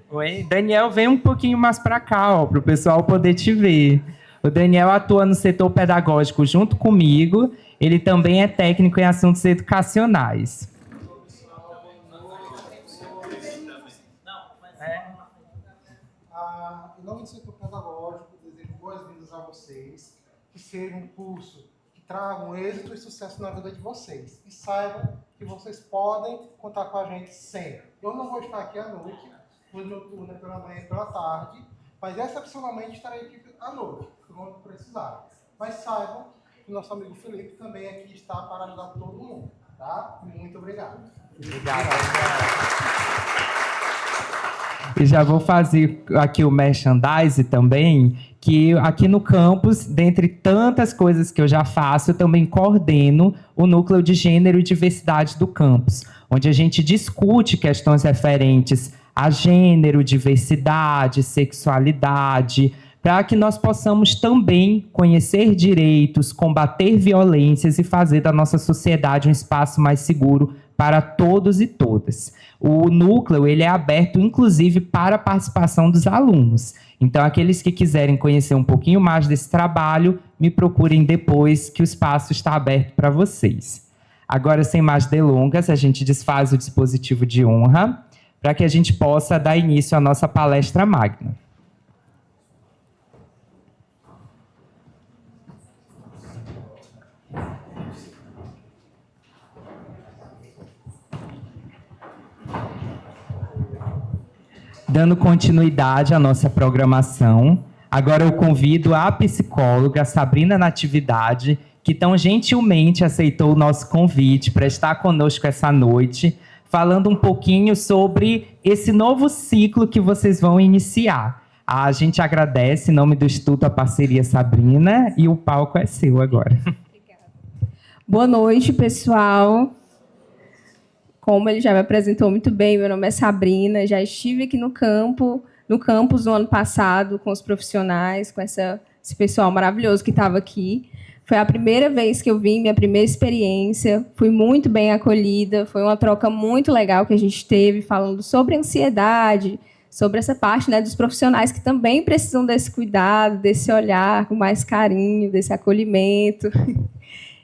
Oi, Daniel, vem um pouquinho mais para cá, para o pessoal poder te ver. O Daniel atua no setor pedagógico junto comigo. Ele também é técnico em assuntos educacionais. Em nome do setor pedagógico, desejo boas-vindas a vocês, que seja um curso que traga um êxito e sucesso na vida de vocês. E saibam que vocês podem contar com a gente sempre. Eu não vou estar aqui à noite, pois meu turno é pela manhã e pela tarde, mas excepcionalmente estarei aqui à noite, quando precisar. Mas saibam que o nosso amigo Felipe também aqui está para ajudar todo mundo, tá? Muito obrigado. Obrigado. E já vou fazer aqui o merchandise também, que aqui no campus, dentre tantas coisas que eu já faço, eu também coordeno o Núcleo de Gênero e Diversidade do campus, onde a gente discute questões referentes a gênero, diversidade, sexualidade, para que nós possamos também conhecer direitos, combater violências e fazer da nossa sociedade um espaço mais seguro para todos e todas. O núcleo ele é aberto, inclusive, para a participação dos alunos. Então, aqueles que quiserem conhecer um pouquinho mais desse trabalho, me procurem depois, que o espaço está aberto para vocês. Agora, sem mais delongas, a gente desfaz o dispositivo de honra para que a gente possa dar início à nossa palestra magna. Dando continuidade à nossa programação, agora eu convido a psicóloga Sabrina Natividade, que tão gentilmente aceitou o nosso convite para estar conosco essa noite, falando um pouquinho sobre esse novo ciclo que vocês vão iniciar. A gente agradece, em nome do Instituto, a parceria Sabrina, e o palco é seu agora. Boa noite, pessoal. Como ele já me apresentou muito bem, meu nome é Sabrina, já estive aqui no campus no ano passado, com os profissionais, com esse pessoal maravilhoso que estava aqui. Foi a primeira vez que eu vim, minha primeira experiência, fui muito bem acolhida, foi uma troca muito legal que a gente teve, falando sobre ansiedade, sobre essa parte, né, dos profissionais que também precisam desse cuidado, desse olhar com mais carinho, desse acolhimento.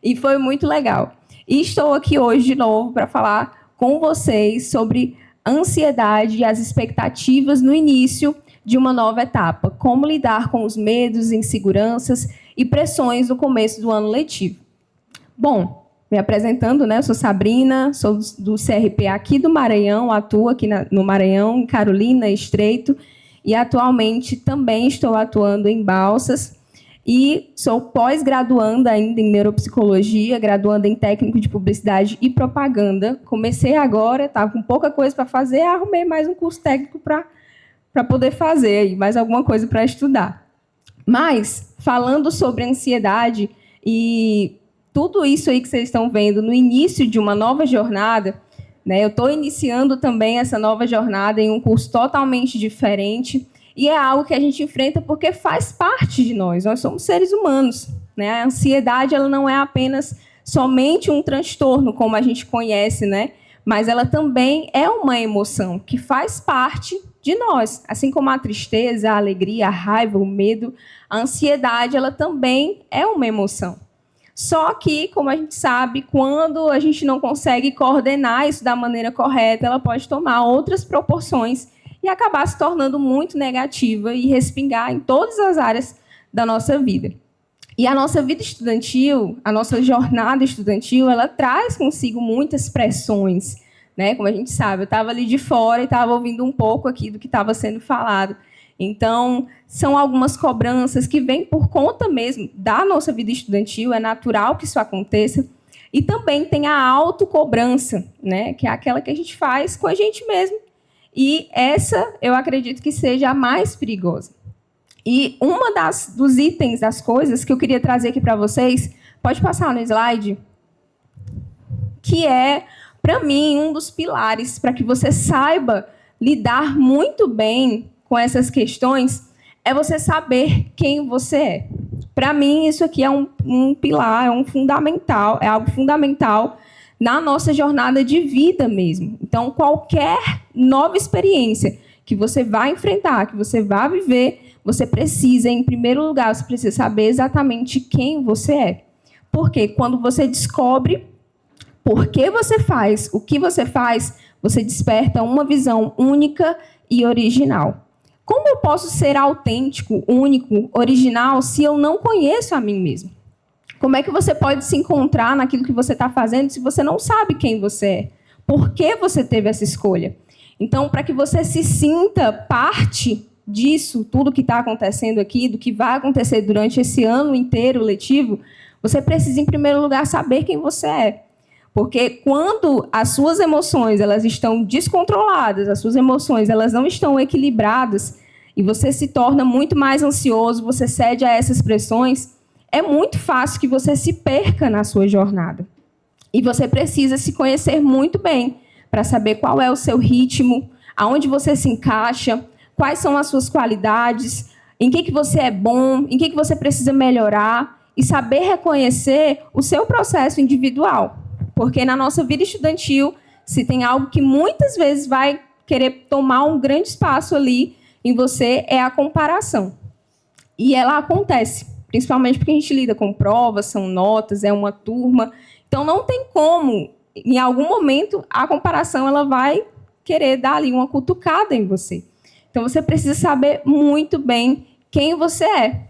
E foi muito legal. E estou aqui hoje de novo para falar com vocês sobre ansiedade e as expectativas no início de uma nova etapa. Como lidar com os medos, inseguranças e pressões no começo do ano letivo. Bom, me apresentando, né? Eu sou Sabrina, sou do CRP aqui do Maranhão, atuo aqui no Maranhão, em Carolina, Estreito, e atualmente também estou atuando em Balsas. E sou pós-graduanda ainda em neuropsicologia, graduanda em técnico de publicidade e propaganda. Comecei agora, estava com pouca coisa para fazer, arrumei mais um curso técnico para poder fazer aí, mais alguma coisa para estudar. Mas, falando sobre ansiedade e tudo isso aí que vocês estão vendo no início de uma nova jornada, né, eu estou iniciando também essa nova jornada em um curso totalmente diferente. E é algo que a gente enfrenta porque faz parte de nós. Nós somos seres humanos, né? A ansiedade, ela não é apenas somente um transtorno, como a gente conhece, né? Mas ela também é uma emoção que faz parte de nós. Assim como a tristeza, a alegria, a raiva, o medo, a ansiedade, ela também é uma emoção. Só que, como a gente sabe, quando a gente não consegue coordenar isso da maneira correta, ela pode tomar outras proporções e acabar se tornando muito negativa e respingar em todas as áreas da nossa vida. E a nossa vida estudantil, a nossa jornada estudantil, ela traz consigo muitas pressões, né? Como a gente sabe, eu estava ali de fora e estava ouvindo um pouco aqui do que estava sendo falado. Então, são algumas cobranças que vêm por conta mesmo da nossa vida estudantil, é natural que isso aconteça. E também tem a autocobrança, né? Que é aquela que a gente faz com a gente mesmo. E essa, eu acredito que seja a mais perigosa. E uma dos itens, das coisas que eu queria trazer aqui para vocês, pode passar no slide, que é, para mim, um dos pilares para que você saiba lidar muito bem com essas questões, é você saber quem você é. Para mim, isso aqui é um pilar, é algo fundamental na nossa jornada de vida mesmo. Então, qualquer nova experiência que você vai enfrentar, que você vai viver, você precisa, em primeiro lugar, você precisa saber exatamente quem você é. Porque quando você descobre por que você faz o que você faz, você desperta uma visão única e original. Como eu posso ser autêntico, único, original, se eu não conheço a mim mesmo? Como é que você pode se encontrar naquilo que você está fazendo se você não sabe quem você é? Por que você teve essa escolha? Então, para que você se sinta parte disso, tudo que está acontecendo aqui, do que vai acontecer durante esse ano inteiro letivo, você precisa, em primeiro lugar, saber quem você é. Porque quando as suas emoções elas estão descontroladas, as suas emoções elas não estão equilibradas, e você se torna muito mais ansioso, você cede a essas pressões, é muito fácil que você se perca na sua jornada. E você precisa se conhecer muito bem para saber qual é o seu ritmo, aonde você se encaixa, quais são as suas qualidades, em que você é bom, em que você precisa melhorar, e saber reconhecer o seu processo individual. Porque na nossa vida estudantil, se tem algo que muitas vezes vai querer tomar um grande espaço ali em você, é a comparação. E ela acontece, principalmente porque a gente lida com provas, são notas, é uma turma. Então, não tem como, em algum momento, a comparação ela vai querer dar ali uma cutucada em você. Então, você precisa saber muito bem quem você é.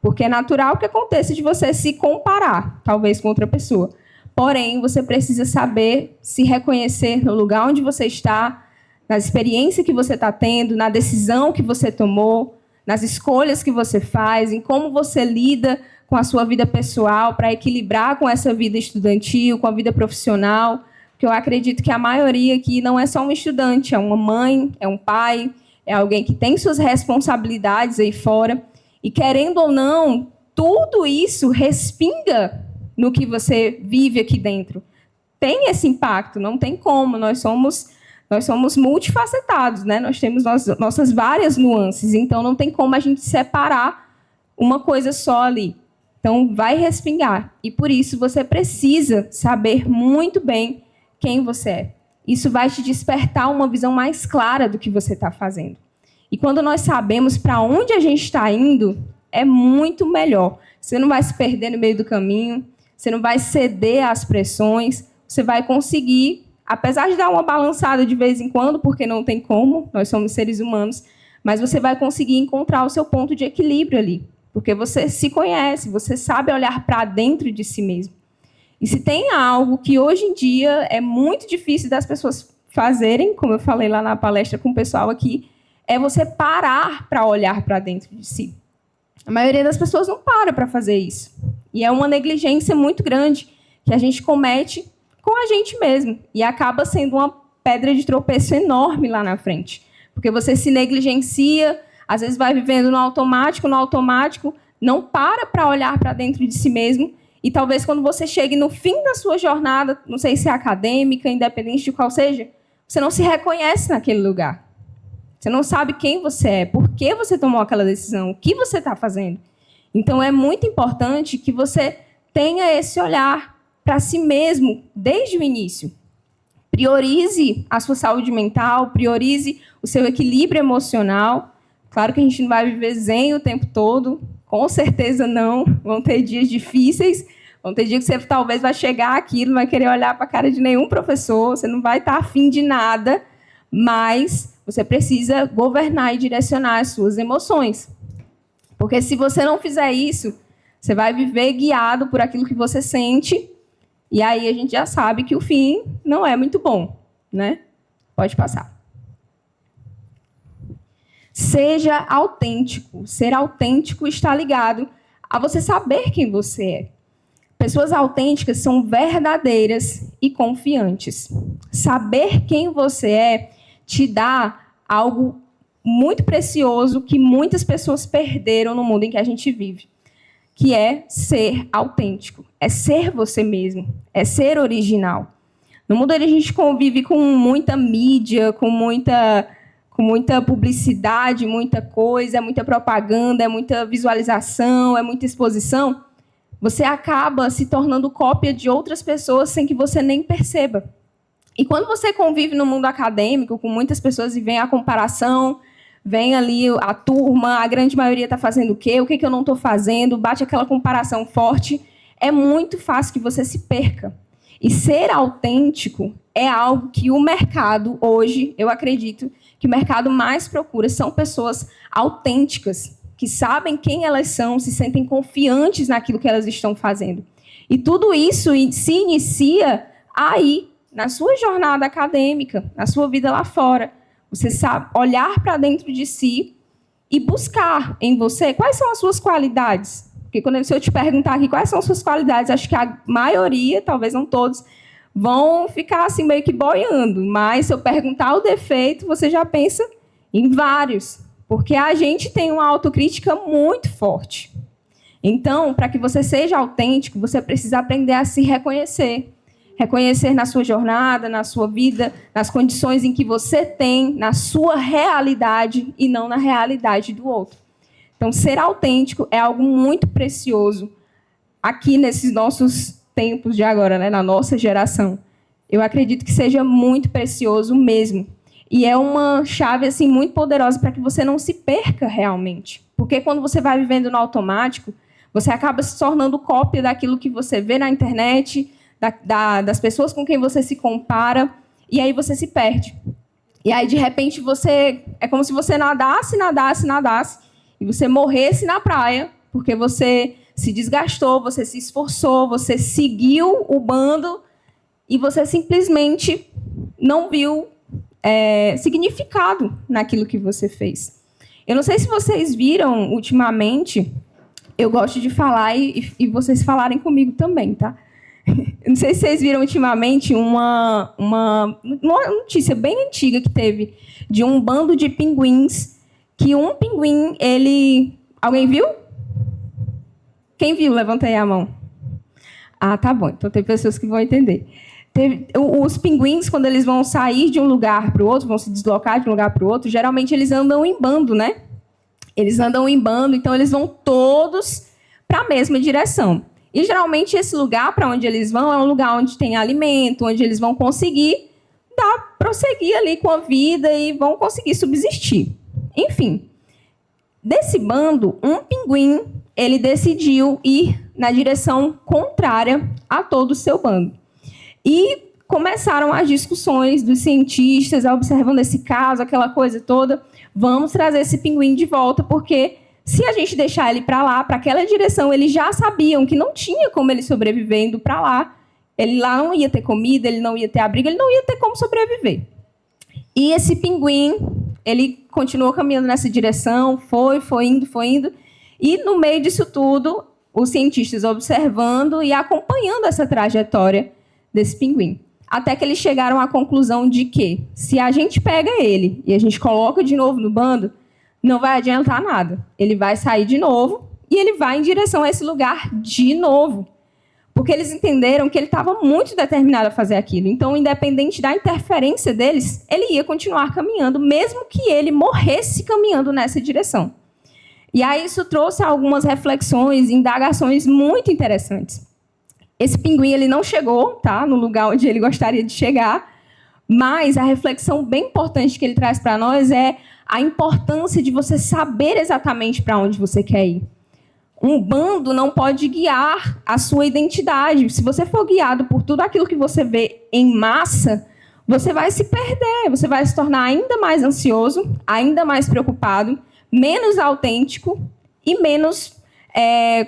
Porque é natural que aconteça de você se comparar, talvez, com outra pessoa. Porém, você precisa saber se reconhecer no lugar onde você está, na experiência que você está tendo, na decisão que você tomou, nas escolhas que você faz, em como você lida com a sua vida pessoal para equilibrar com essa vida estudantil, com a vida profissional. Porque eu acredito que a maioria aqui não é só um estudante, é uma mãe, é um pai, é alguém que tem suas responsabilidades aí fora, e querendo ou não, tudo isso respinga no que você vive aqui dentro. Tem esse impacto, não tem como, nós somos multifacetados, né? Nós temos nossas várias nuances, então não tem como a gente separar uma coisa só ali. Então, vai respingar. E por isso, você precisa saber muito bem quem você é. Isso vai te despertar uma visão mais clara do que você está fazendo. E quando nós sabemos para onde a gente está indo, é muito melhor. Você não vai se perder no meio do caminho, você não vai ceder às pressões, você vai conseguir, apesar de dar uma balançada de vez em quando, porque não tem como, nós somos seres humanos, mas você vai conseguir encontrar o seu ponto de equilíbrio ali. Porque você se conhece, você sabe olhar para dentro de si mesmo. E se tem algo que hoje em dia é muito difícil das pessoas fazerem, como eu falei lá na palestra com o pessoal aqui, é você parar para olhar para dentro de si. A maioria das pessoas não para fazer isso. E é uma negligência muito grande que a gente comete com a gente mesmo. E acaba sendo uma pedra de tropeço enorme lá na frente. Porque você se negligencia, às vezes vai vivendo no automático, não para olhar para dentro de si mesmo, e talvez quando você chegue no fim da sua jornada, não sei se é acadêmica, independente de qual seja, você não se reconhece naquele lugar. Você não sabe quem você é, por que você tomou aquela decisão, o que você está fazendo. Então, é muito importante que você tenha esse olhar para si mesmo desde o início. Priorize a sua saúde mental, priorize o seu equilíbrio emocional. Claro que a gente não vai viver zen o tempo todo, com certeza não. Vão ter dias difíceis, vão ter dias que você talvez vai chegar aqui, não vai querer olhar para a cara de nenhum professor, você não vai estar afim de nada, mas você precisa governar e direcionar as suas emoções. Porque se você não fizer isso, você vai viver guiado por aquilo que você sente, e aí a gente já sabe que o fim não é muito bom, né? Pode passar. Seja autêntico. Ser autêntico está ligado a você saber quem você é. Pessoas autênticas são verdadeiras e confiantes. Saber quem você é te dá algo muito precioso que muitas pessoas perderam no mundo em que a gente vive, que é ser autêntico, é ser você mesmo, é ser original. No mundo a gente convive com muita mídia, com muita publicidade, muita coisa, é muita propaganda, é muita visualização, é muita exposição. Você acaba se tornando cópia de outras pessoas sem que você nem perceba. E quando você convive no mundo acadêmico com muitas pessoas e vem a comparação, vem ali a turma, a grande maioria está fazendo o quê? O que eu não estou fazendo? Bate aquela comparação forte. É muito fácil que você se perca. E ser autêntico é algo que o mercado, hoje, eu acredito, que o mercado mais procura são pessoas autênticas, que sabem quem elas são, se sentem confiantes naquilo que elas estão fazendo. E tudo isso se inicia aí, na sua jornada acadêmica, na sua vida lá fora. Você sabe olhar para dentro de si e buscar em você quais são as suas qualidades. Porque se eu te perguntar aqui quais são as suas qualidades, acho que a maioria, talvez não todos, vão ficar assim meio que boiando. Mas se eu perguntar o defeito, você já pensa em vários. Porque a gente tem uma autocrítica muito forte. Então, para que você seja autêntico, você precisa aprender a se reconhecer. Reconhecer na sua jornada, na sua vida, nas condições em que você tem, na sua realidade e não na realidade do outro. Então, ser autêntico é algo muito precioso aqui nesses nossos tempos de agora, né, na nossa geração. Eu acredito que seja muito precioso mesmo. E é uma chave assim, muito poderosa para que você não se perca realmente. Porque quando você vai vivendo no automático, você acaba se tornando cópia daquilo que você vê na internet, das pessoas com quem você se compara, e aí você se perde. E aí, de repente, é como se você nadasse, e você morresse na praia, porque você se desgastou, você se esforçou, você seguiu o bando, e você simplesmente não viu significado naquilo que você fez. Eu não sei se vocês viram, ultimamente, eu gosto de falar, e vocês falarem comigo também, tá? Não sei se vocês viram ultimamente uma notícia bem antiga que teve de um bando de pinguins, que um pinguim, ele... Alguém viu? Quem viu? Levanta aí a mão. Ah, tá bom. Então tem pessoas que vão entender. Os pinguins, quando eles vão sair de um lugar para o outro, vão se deslocar de um lugar para o outro, geralmente eles andam em bando, né? Eles andam em bando, então eles vão todos para a mesma direção. E, geralmente, esse lugar para onde eles vão é um lugar onde tem alimento, onde eles vão conseguir prosseguir ali com a vida e vão conseguir subsistir. Enfim, desse bando, um pinguim, ele decidiu ir na direção contrária a todo o seu bando. E começaram as discussões dos cientistas, observando esse caso, aquela coisa toda. Vamos trazer esse pinguim de volta, porque se a gente deixar ele para lá, para aquela direção, eles já sabiam que não tinha como ele sobreviver indo para lá. Ele lá não ia ter comida, ele não ia ter abrigo, ele não ia ter como sobreviver. E esse pinguim, ele continuou caminhando nessa direção, foi indo. E no meio disso tudo, os cientistas observando e acompanhando essa trajetória desse pinguim. Até que eles chegaram à conclusão de que, se a gente pega ele e a gente coloca de novo no bando, não vai adiantar nada. Ele vai sair de novo e ele vai em direção a esse lugar de novo. Porque eles entenderam que ele estava muito determinado a fazer aquilo. Então, independente da interferência deles, ele ia continuar caminhando, mesmo que ele morresse caminhando nessa direção. E aí isso trouxe algumas reflexões, indagações muito interessantes. Esse pinguim ele não chegou, tá, no lugar onde ele gostaria de chegar, mas a reflexão bem importante que ele traz para nós é a importância de você saber exatamente para onde você quer ir. Um bando não pode guiar a sua identidade. Se você for guiado por tudo aquilo que você vê em massa, você vai se perder, você vai se tornar ainda mais ansioso, ainda mais preocupado, menos autêntico e menos,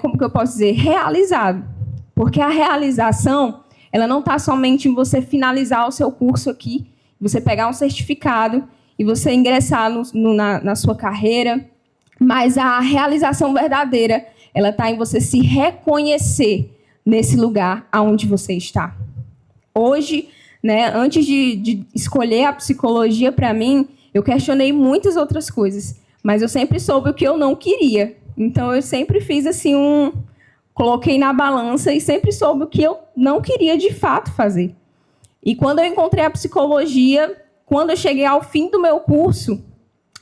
como que eu posso dizer, realizado. Porque a realização, ela não está somente em você finalizar o seu curso aqui, você pegar um certificado e você ingressar na sua carreira, mas a realização verdadeira, ela está em você se reconhecer nesse lugar aonde você está. Hoje, né, antes de escolher a psicologia para mim, eu questionei muitas outras coisas, mas eu sempre soube o que eu não queria. Então, eu sempre fiz assim coloquei na balança e sempre soube o que eu não queria de fato fazer. E quando eu encontrei a psicologia, quando eu cheguei ao fim do meu curso,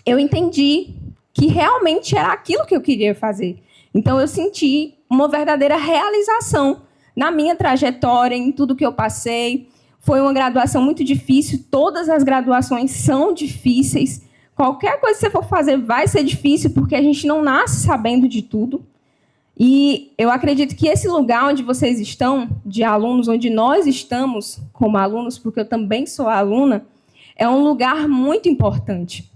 eu entendi que realmente era aquilo que eu queria fazer. Então, eu senti uma verdadeira realização na minha trajetória, em tudo que eu passei. Foi uma graduação muito difícil, todas as graduações são difíceis. Qualquer coisa que você for fazer vai ser difícil, porque a gente não nasce sabendo de tudo. E eu acredito que esse lugar onde vocês estão, de alunos, onde nós estamos como alunos, porque eu também sou aluna, é um lugar muito importante.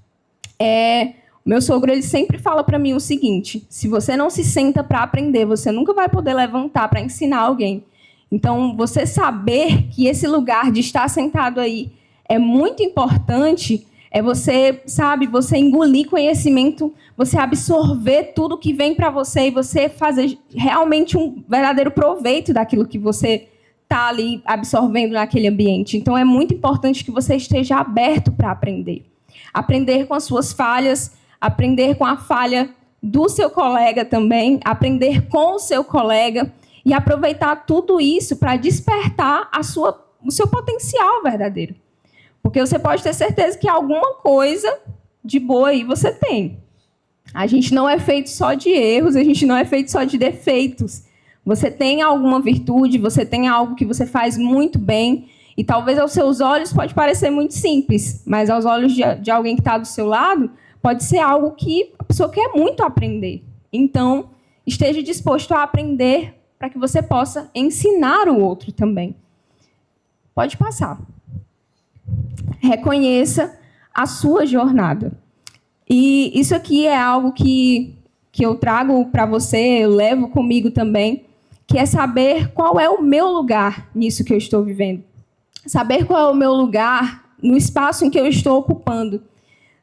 O meu sogro ele sempre fala para mim o seguinte: se você não se senta para aprender, você nunca vai poder levantar para ensinar alguém. Então, você saber que esse lugar de estar sentado aí é muito importante. Você, você engolir conhecimento, você absorver tudo que vem para você e você fazer realmente um verdadeiro proveito daquilo que você está ali absorvendo naquele ambiente. Então, é muito importante que você esteja aberto para aprender. Aprender com as suas falhas, aprender com a falha do seu colega também, aprender com o seu colega e aproveitar tudo isso para despertar o seu potencial verdadeiro. Porque você pode ter certeza que alguma coisa de boa aí você tem. A gente não é feito só de erros, a gente não é feito só de defeitos. Você tem alguma virtude, você tem algo que você faz muito bem, e talvez aos seus olhos pode parecer muito simples, mas aos olhos de alguém que está do seu lado, pode ser algo que a pessoa quer muito aprender. Então, esteja disposto a aprender para que você possa ensinar o outro também. Pode passar. Reconheça a sua jornada. E isso aqui é algo que eu trago para você, eu levo comigo também, que é saber qual é o meu lugar nisso que eu estou vivendo. Saber qual é o meu lugar no espaço em que eu estou ocupando.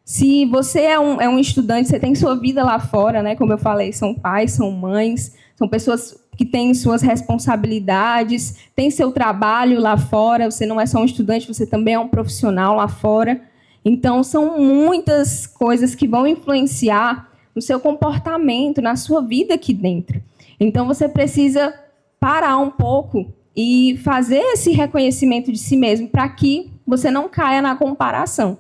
Se você é um estudante, você tem sua vida lá fora, né? Como eu falei, são pais, são mães, são pessoas que tem suas responsabilidades, tem seu trabalho lá fora, você não é só um estudante, você também é um profissional lá fora. Então, são muitas coisas que vão influenciar no seu comportamento, na sua vida aqui dentro. Então, você precisa parar um pouco e fazer esse reconhecimento de si mesmo para que você não caia na comparação,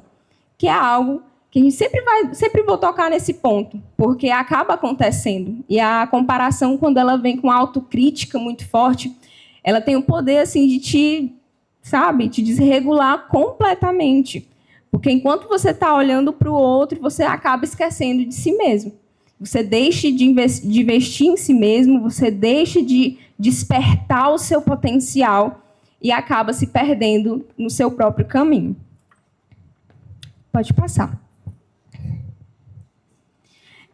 que é algo que a gente sempre vou tocar nesse ponto, porque acaba acontecendo. E a comparação, quando ela vem com autocrítica muito forte, ela tem o poder assim de te desregular completamente. Porque enquanto você está olhando para o outro, você acaba esquecendo de si mesmo. Você deixa de investir em si mesmo, você deixa de despertar o seu potencial e acaba se perdendo no seu próprio caminho. Pode passar.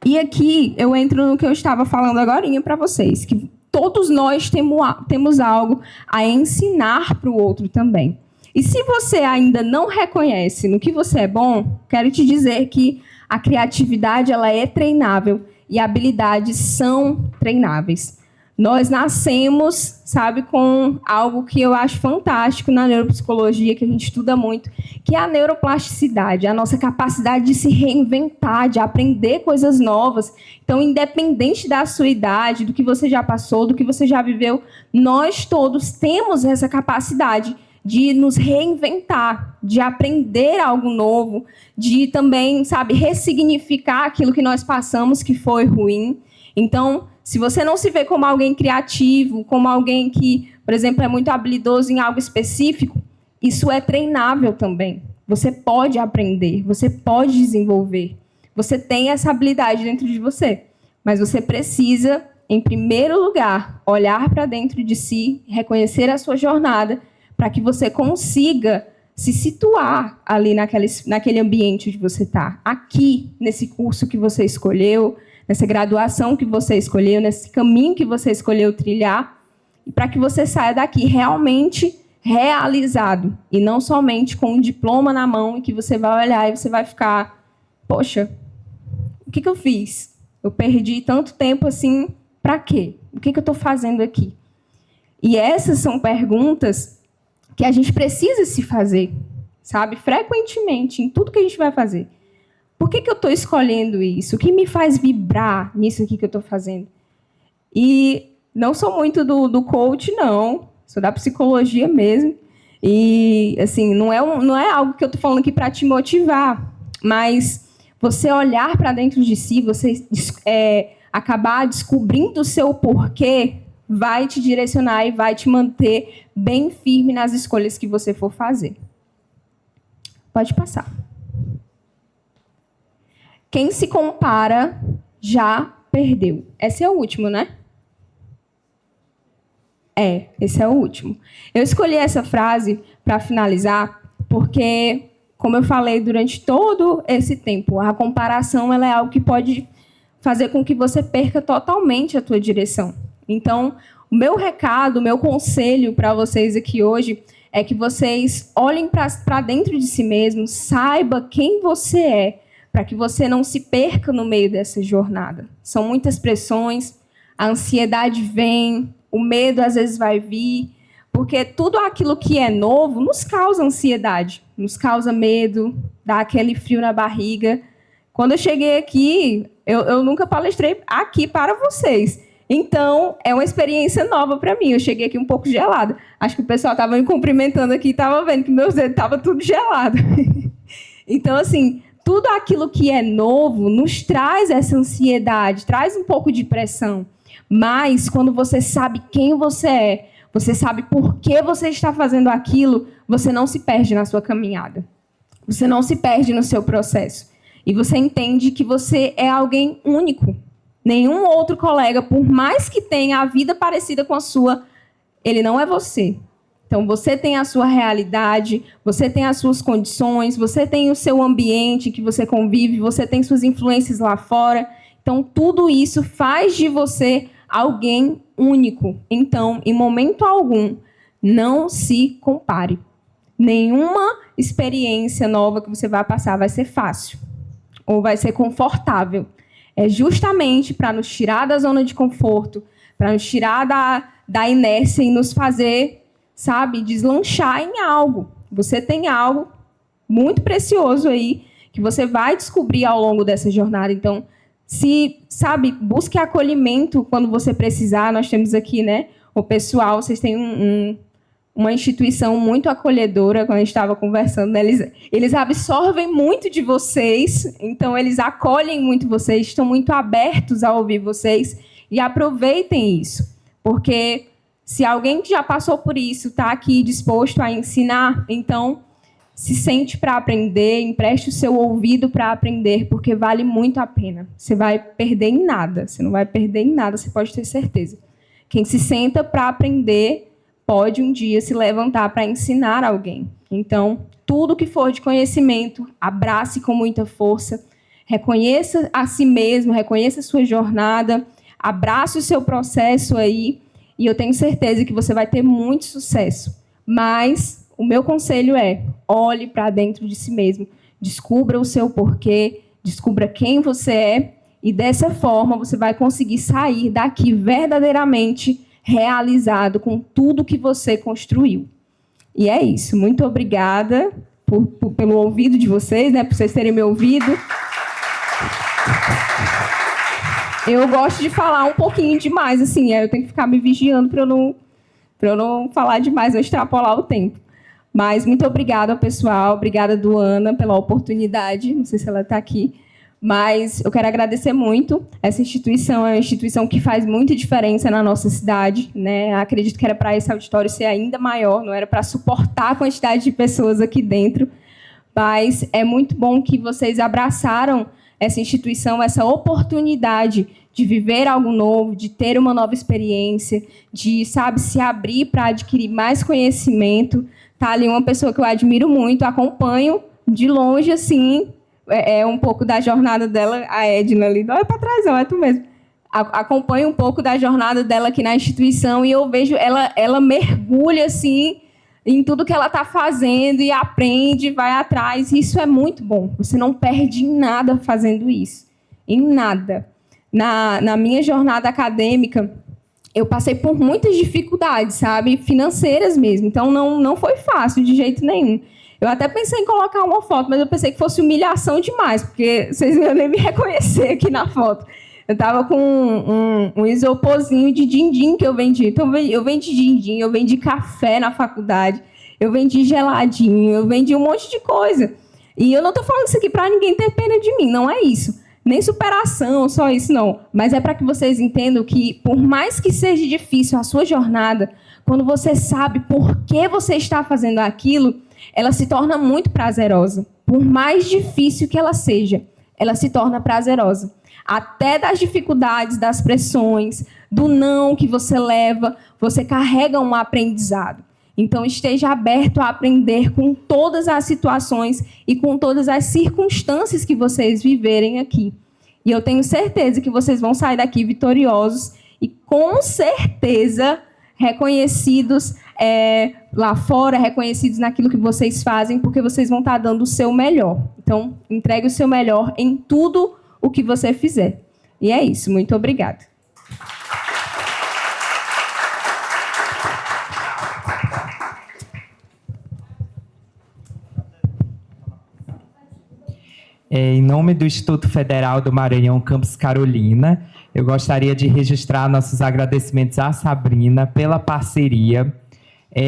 E aqui eu entro no que eu estava falando agorinha para vocês, que todos nós temos algo a ensinar para o outro também. E se você ainda não reconhece no que você é bom, quero te dizer que a criatividade ela é treinável e habilidades são treináveis. Nós nascemos, com algo que eu acho fantástico na neuropsicologia, que a gente estuda muito, que é a neuroplasticidade, a nossa capacidade de se reinventar, de aprender coisas novas. Então, independente da sua idade, do que você já passou, do que você já viveu, nós todos temos essa capacidade de nos reinventar, de aprender algo novo, de também, ressignificar aquilo que nós passamos que foi ruim. Então, se você não se vê como alguém criativo, como alguém que, por exemplo, é muito habilidoso em algo específico, isso é treinável também. Você pode aprender, você pode desenvolver. Você tem essa habilidade dentro de você. Mas você precisa, em primeiro lugar, olhar para dentro de si, reconhecer a sua jornada, para que você consiga se situar ali naquele ambiente onde você está. Aqui, nesse curso que você escolheu, nessa graduação que você escolheu, nesse caminho que você escolheu trilhar, para que você saia daqui realmente realizado, e não somente com um diploma na mão e que você vai olhar e você vai ficar, poxa, o que eu fiz? Eu perdi tanto tempo assim, para quê? O que eu estou fazendo aqui? E essas são perguntas que a gente precisa se fazer, frequentemente, em tudo que a gente vai fazer. Por que eu estou escolhendo isso? O que me faz vibrar nisso aqui que eu estou fazendo? E não sou muito do coach, não. Sou da psicologia mesmo. E, não é algo que eu estou falando aqui para te motivar, mas você olhar para dentro de si, você acabar descobrindo o seu porquê, vai te direcionar e vai te manter bem firme nas escolhas que você for fazer. Pode passar. Quem se compara já perdeu. Esse é o último, né? Esse é o último. Eu escolhi essa frase para finalizar porque, como eu falei durante todo esse tempo, a comparação ela é algo que pode fazer com que você perca totalmente a tua direção. Então, o meu recado, o meu conselho para vocês aqui hoje é que vocês olhem para dentro de si mesmos, saiba quem você é, para que você não se perca no meio dessa jornada. São muitas pressões, a ansiedade vem, o medo às vezes vai vir, porque tudo aquilo que é novo nos causa ansiedade, nos causa medo, dá aquele frio na barriga. Quando eu cheguei aqui, eu nunca palestrei aqui para vocês. Então, é uma experiência nova para mim. Eu cheguei aqui um pouco gelada. Acho que o pessoal estava me cumprimentando aqui e estava vendo que meus dedos estavam tudo gelado. Então, tudo aquilo que é novo nos traz essa ansiedade, traz um pouco de pressão. Mas, quando você sabe quem você é, você sabe por que você está fazendo aquilo, você não se perde na sua caminhada. Você não se perde no seu processo. E você entende que você é alguém único. Nenhum outro colega, por mais que tenha a vida parecida com a sua, ele não é você. Então, você tem a sua realidade, você tem as suas condições, você tem o seu ambiente que você convive, você tem suas influências lá fora. Então, tudo isso faz de você alguém único. Então, em momento algum, não se compare. Nenhuma experiência nova que você vai passar vai ser fácil ou vai ser confortável. É justamente para nos tirar da zona de conforto, para nos tirar da inércia e nos fazer, sabe, deslanchar em algo. Você tem algo muito precioso aí que você vai descobrir ao longo dessa jornada. Então, busque acolhimento quando você precisar. Nós temos aqui, né, o pessoal, vocês têm uma instituição muito acolhedora. Quando a gente estava conversando, né, eles absorvem muito de vocês, então eles acolhem muito vocês, estão muito abertos a ouvir vocês, e aproveitem isso, porque se alguém que já passou por isso está aqui disposto a ensinar, então se sente para aprender, empreste o seu ouvido para aprender, porque vale muito a pena. Você vai perder em nada, você não vai perder em nada, você pode ter certeza. Quem se senta para aprender pode um dia se levantar para ensinar alguém. Então, tudo que for de conhecimento, abrace com muita força, reconheça a si mesmo, reconheça a sua jornada, abrace o seu processo aí, e eu tenho certeza que você vai ter muito sucesso. Mas o meu conselho é: olhe para dentro de si mesmo, descubra o seu porquê, descubra quem você é, e dessa forma você vai conseguir sair daqui verdadeiramente realizado com tudo que você construiu. E é isso. Muito obrigada pelo ouvido de vocês, né, por vocês terem me ouvido. Eu gosto de falar um pouquinho demais, assim, eu tenho que ficar me vigiando para eu não falar demais, não extrapolar o tempo. Mas muito obrigada ao pessoal, obrigada, Duana, pela oportunidade, não sei se ela está aqui, mas eu quero agradecer muito. Essa instituição é uma instituição que faz muita diferença na nossa cidade, né? Acredito que era para esse auditório ser ainda maior, não era para suportar a quantidade de pessoas aqui dentro, mas é muito bom que vocês abraçaram essa instituição, essa oportunidade de viver algo novo, de ter uma nova experiência, de, se abrir para adquirir mais conhecimento. Tá ali uma pessoa que eu admiro muito, acompanho de longe, assim, um pouco da jornada dela, a Edna ali, olha para trás, não, é tu mesmo. Acompanho um pouco da jornada dela aqui na instituição e eu vejo ela mergulha, assim, em tudo que ela está fazendo e aprende, vai atrás. Isso é muito bom. Você não perde em nada fazendo isso. Em nada. Na minha jornada acadêmica, eu passei por muitas dificuldades, sabe? Financeiras mesmo. Então, não foi fácil de jeito nenhum. Eu até pensei em colocar uma foto, mas eu pensei que fosse humilhação demais, porque vocês não iam nem me reconhecer aqui na foto. Eu estava com um isoporzinho de din-din que eu vendi. Então, eu vendi din-din, eu vendi café na faculdade, eu vendi geladinho, eu vendi um monte de coisa. E eu não estou falando isso aqui para ninguém ter pena de mim, não é isso. Nem superação, só isso, não. Mas é para que vocês entendam que, por mais que seja difícil a sua jornada, quando você sabe por que você está fazendo aquilo, ela se torna muito prazerosa. Por mais difícil que ela seja, ela se torna prazerosa. Até das dificuldades, das pressões, do não que você leva, você carrega um aprendizado. Então, esteja aberto a aprender com todas as situações e com todas as circunstâncias que vocês viverem aqui. E eu tenho certeza que vocês vão sair daqui vitoriosos e, com certeza, reconhecidos lá fora, reconhecidos naquilo que vocês fazem, porque vocês vão estar dando o seu melhor. Então, entregue o seu melhor em tudo o que você fizer. E é isso. Muito obrigada. Em nome do Instituto Federal do Maranhão, Campus Carolina, eu gostaria de registrar nossos agradecimentos à Sabrina pela parceria.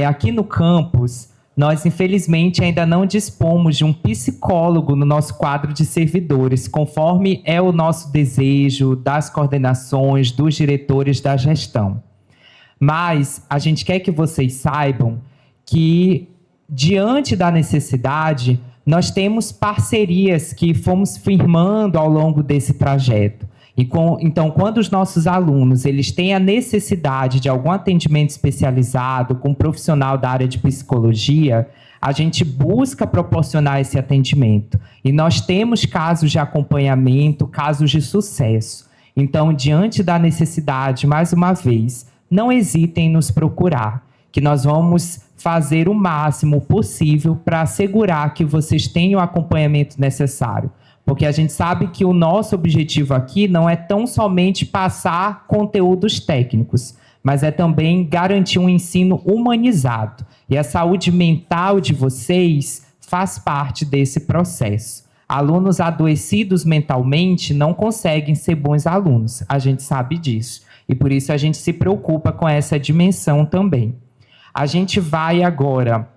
Aqui no campus, nós, infelizmente, ainda não dispomos de um psicólogo no nosso quadro de servidores, conforme é o nosso desejo das coordenações, dos diretores da gestão. Mas a gente quer que vocês saibam que, diante da necessidade, nós temos parcerias que fomos firmando ao longo desse trajeto. Então, quando os nossos alunos eles têm a necessidade de algum atendimento especializado com um profissional da área de psicologia, a gente busca proporcionar esse atendimento. E nós temos casos de acompanhamento, casos de sucesso. Então, diante da necessidade, mais uma vez, não hesitem em nos procurar, que nós vamos fazer o máximo possível para assegurar que vocês tenham o acompanhamento necessário. Porque a gente sabe que o nosso objetivo aqui não é tão somente passar conteúdos técnicos, mas é também garantir um ensino humanizado. E a saúde mental de vocês faz parte desse processo. Alunos adoecidos mentalmente não conseguem ser bons alunos, a gente sabe disso. E por isso a gente se preocupa com essa dimensão também. A gente vai agora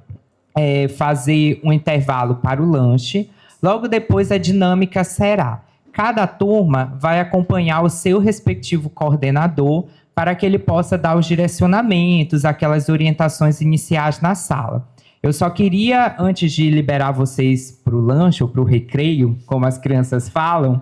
fazer um intervalo para o lanche. Logo depois, a dinâmica será: cada turma vai acompanhar o seu respectivo coordenador para que ele possa dar os direcionamentos, aquelas orientações iniciais na sala. Eu só queria, antes de liberar vocês para o lanche ou para o recreio, como as crianças falam,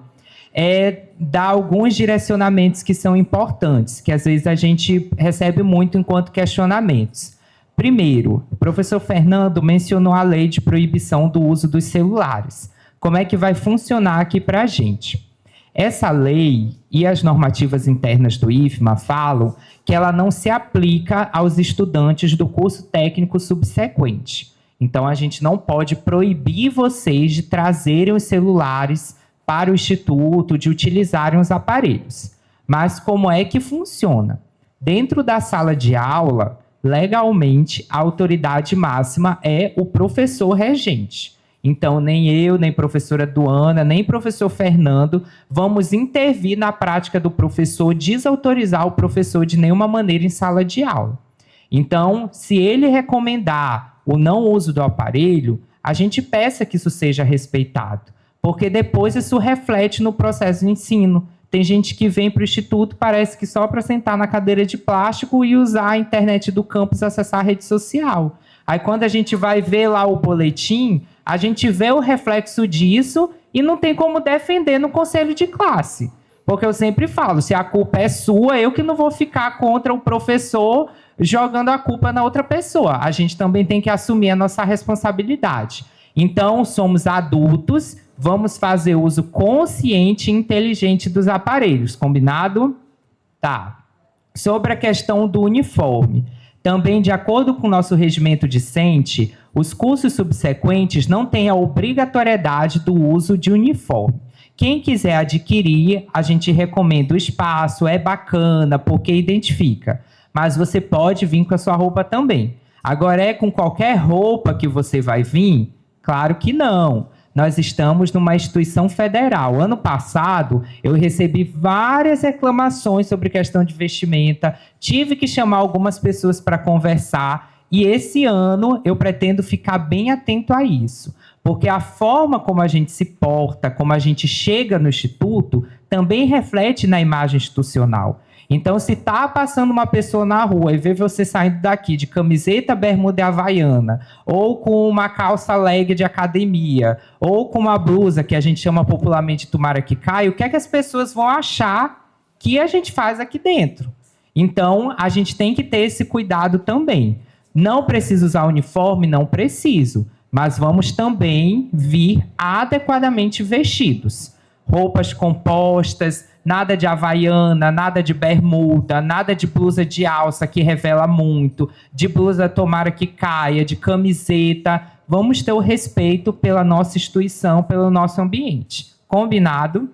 dar alguns direcionamentos que são importantes, que às vezes a gente recebe muito enquanto questionamentos. Primeiro, o professor Fernando mencionou a lei de proibição do uso dos celulares. Como é que vai funcionar aqui para a gente? Essa lei e as normativas internas do IFMA falam que ela não se aplica aos estudantes do curso técnico subsequente. Então, a gente não pode proibir vocês de trazerem os celulares para o instituto, de utilizarem os aparelhos. Mas como é que funciona? Dentro da sala de aula, legalmente, a autoridade máxima é o professor regente. Então, nem eu, nem professora Duana, nem professor Fernando vamos intervir na prática do professor, desautorizar o professor de nenhuma maneira em sala de aula. Então, se ele recomendar o não uso do aparelho, a gente peça que isso seja respeitado, porque depois isso reflete no processo de ensino. Tem gente que vem para o instituto, parece que só para sentar na cadeira de plástico e usar a internet do campus, acessar a rede social. Aí, quando a gente vai ver lá o boletim, a gente vê o reflexo disso e não tem como defender no conselho de classe. Porque eu sempre falo, se a culpa é sua, eu que não vou ficar contra o professor jogando a culpa na outra pessoa. A gente também tem que assumir a nossa responsabilidade. Então, somos adultos, vamos fazer uso consciente e inteligente dos aparelhos. Combinado? Tá. Sobre a questão do uniforme. Também, de acordo com o nosso regimento discente, os cursos subsequentes não têm a obrigatoriedade do uso de uniforme. Quem quiser adquirir, a gente recomenda o espaço, é bacana, porque identifica. Mas você pode vir com a sua roupa também. Agora, é com qualquer roupa que você vai vir? Claro que não. Nós estamos numa instituição federal. Ano passado, eu recebi várias reclamações sobre questão de vestimenta, tive que chamar algumas pessoas para conversar, e esse ano eu pretendo ficar bem atento a isso, porque a forma como a gente se porta, como a gente chega no instituto, também reflete na imagem institucional. Então, se está passando uma pessoa na rua e vê você saindo daqui de camiseta, bermuda e havaiana, ou com uma calça leg de academia, ou com uma blusa que a gente chama popularmente de tomara que cai, o que é que as pessoas vão achar que a gente faz aqui dentro? Então, a gente tem que ter esse cuidado também. Não preciso usar uniforme? Não preciso. Mas vamos também vir adequadamente vestidos. Roupas compostas, nada de havaiana, nada de bermuda, nada de blusa de alça que revela muito, de blusa tomara que caia, de camiseta. Vamos ter o respeito pela nossa instituição, pelo nosso ambiente. Combinado?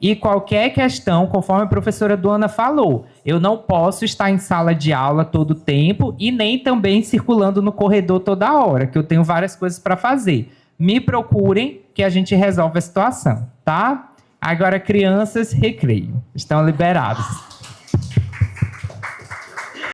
E qualquer questão, conforme a professora Duana falou, eu não posso estar em sala de aula todo o tempo e nem também circulando no corredor toda hora, que eu tenho várias coisas para fazer. Me procurem que a gente resolve a situação, tá? Agora, crianças, recreio. Estão liberados.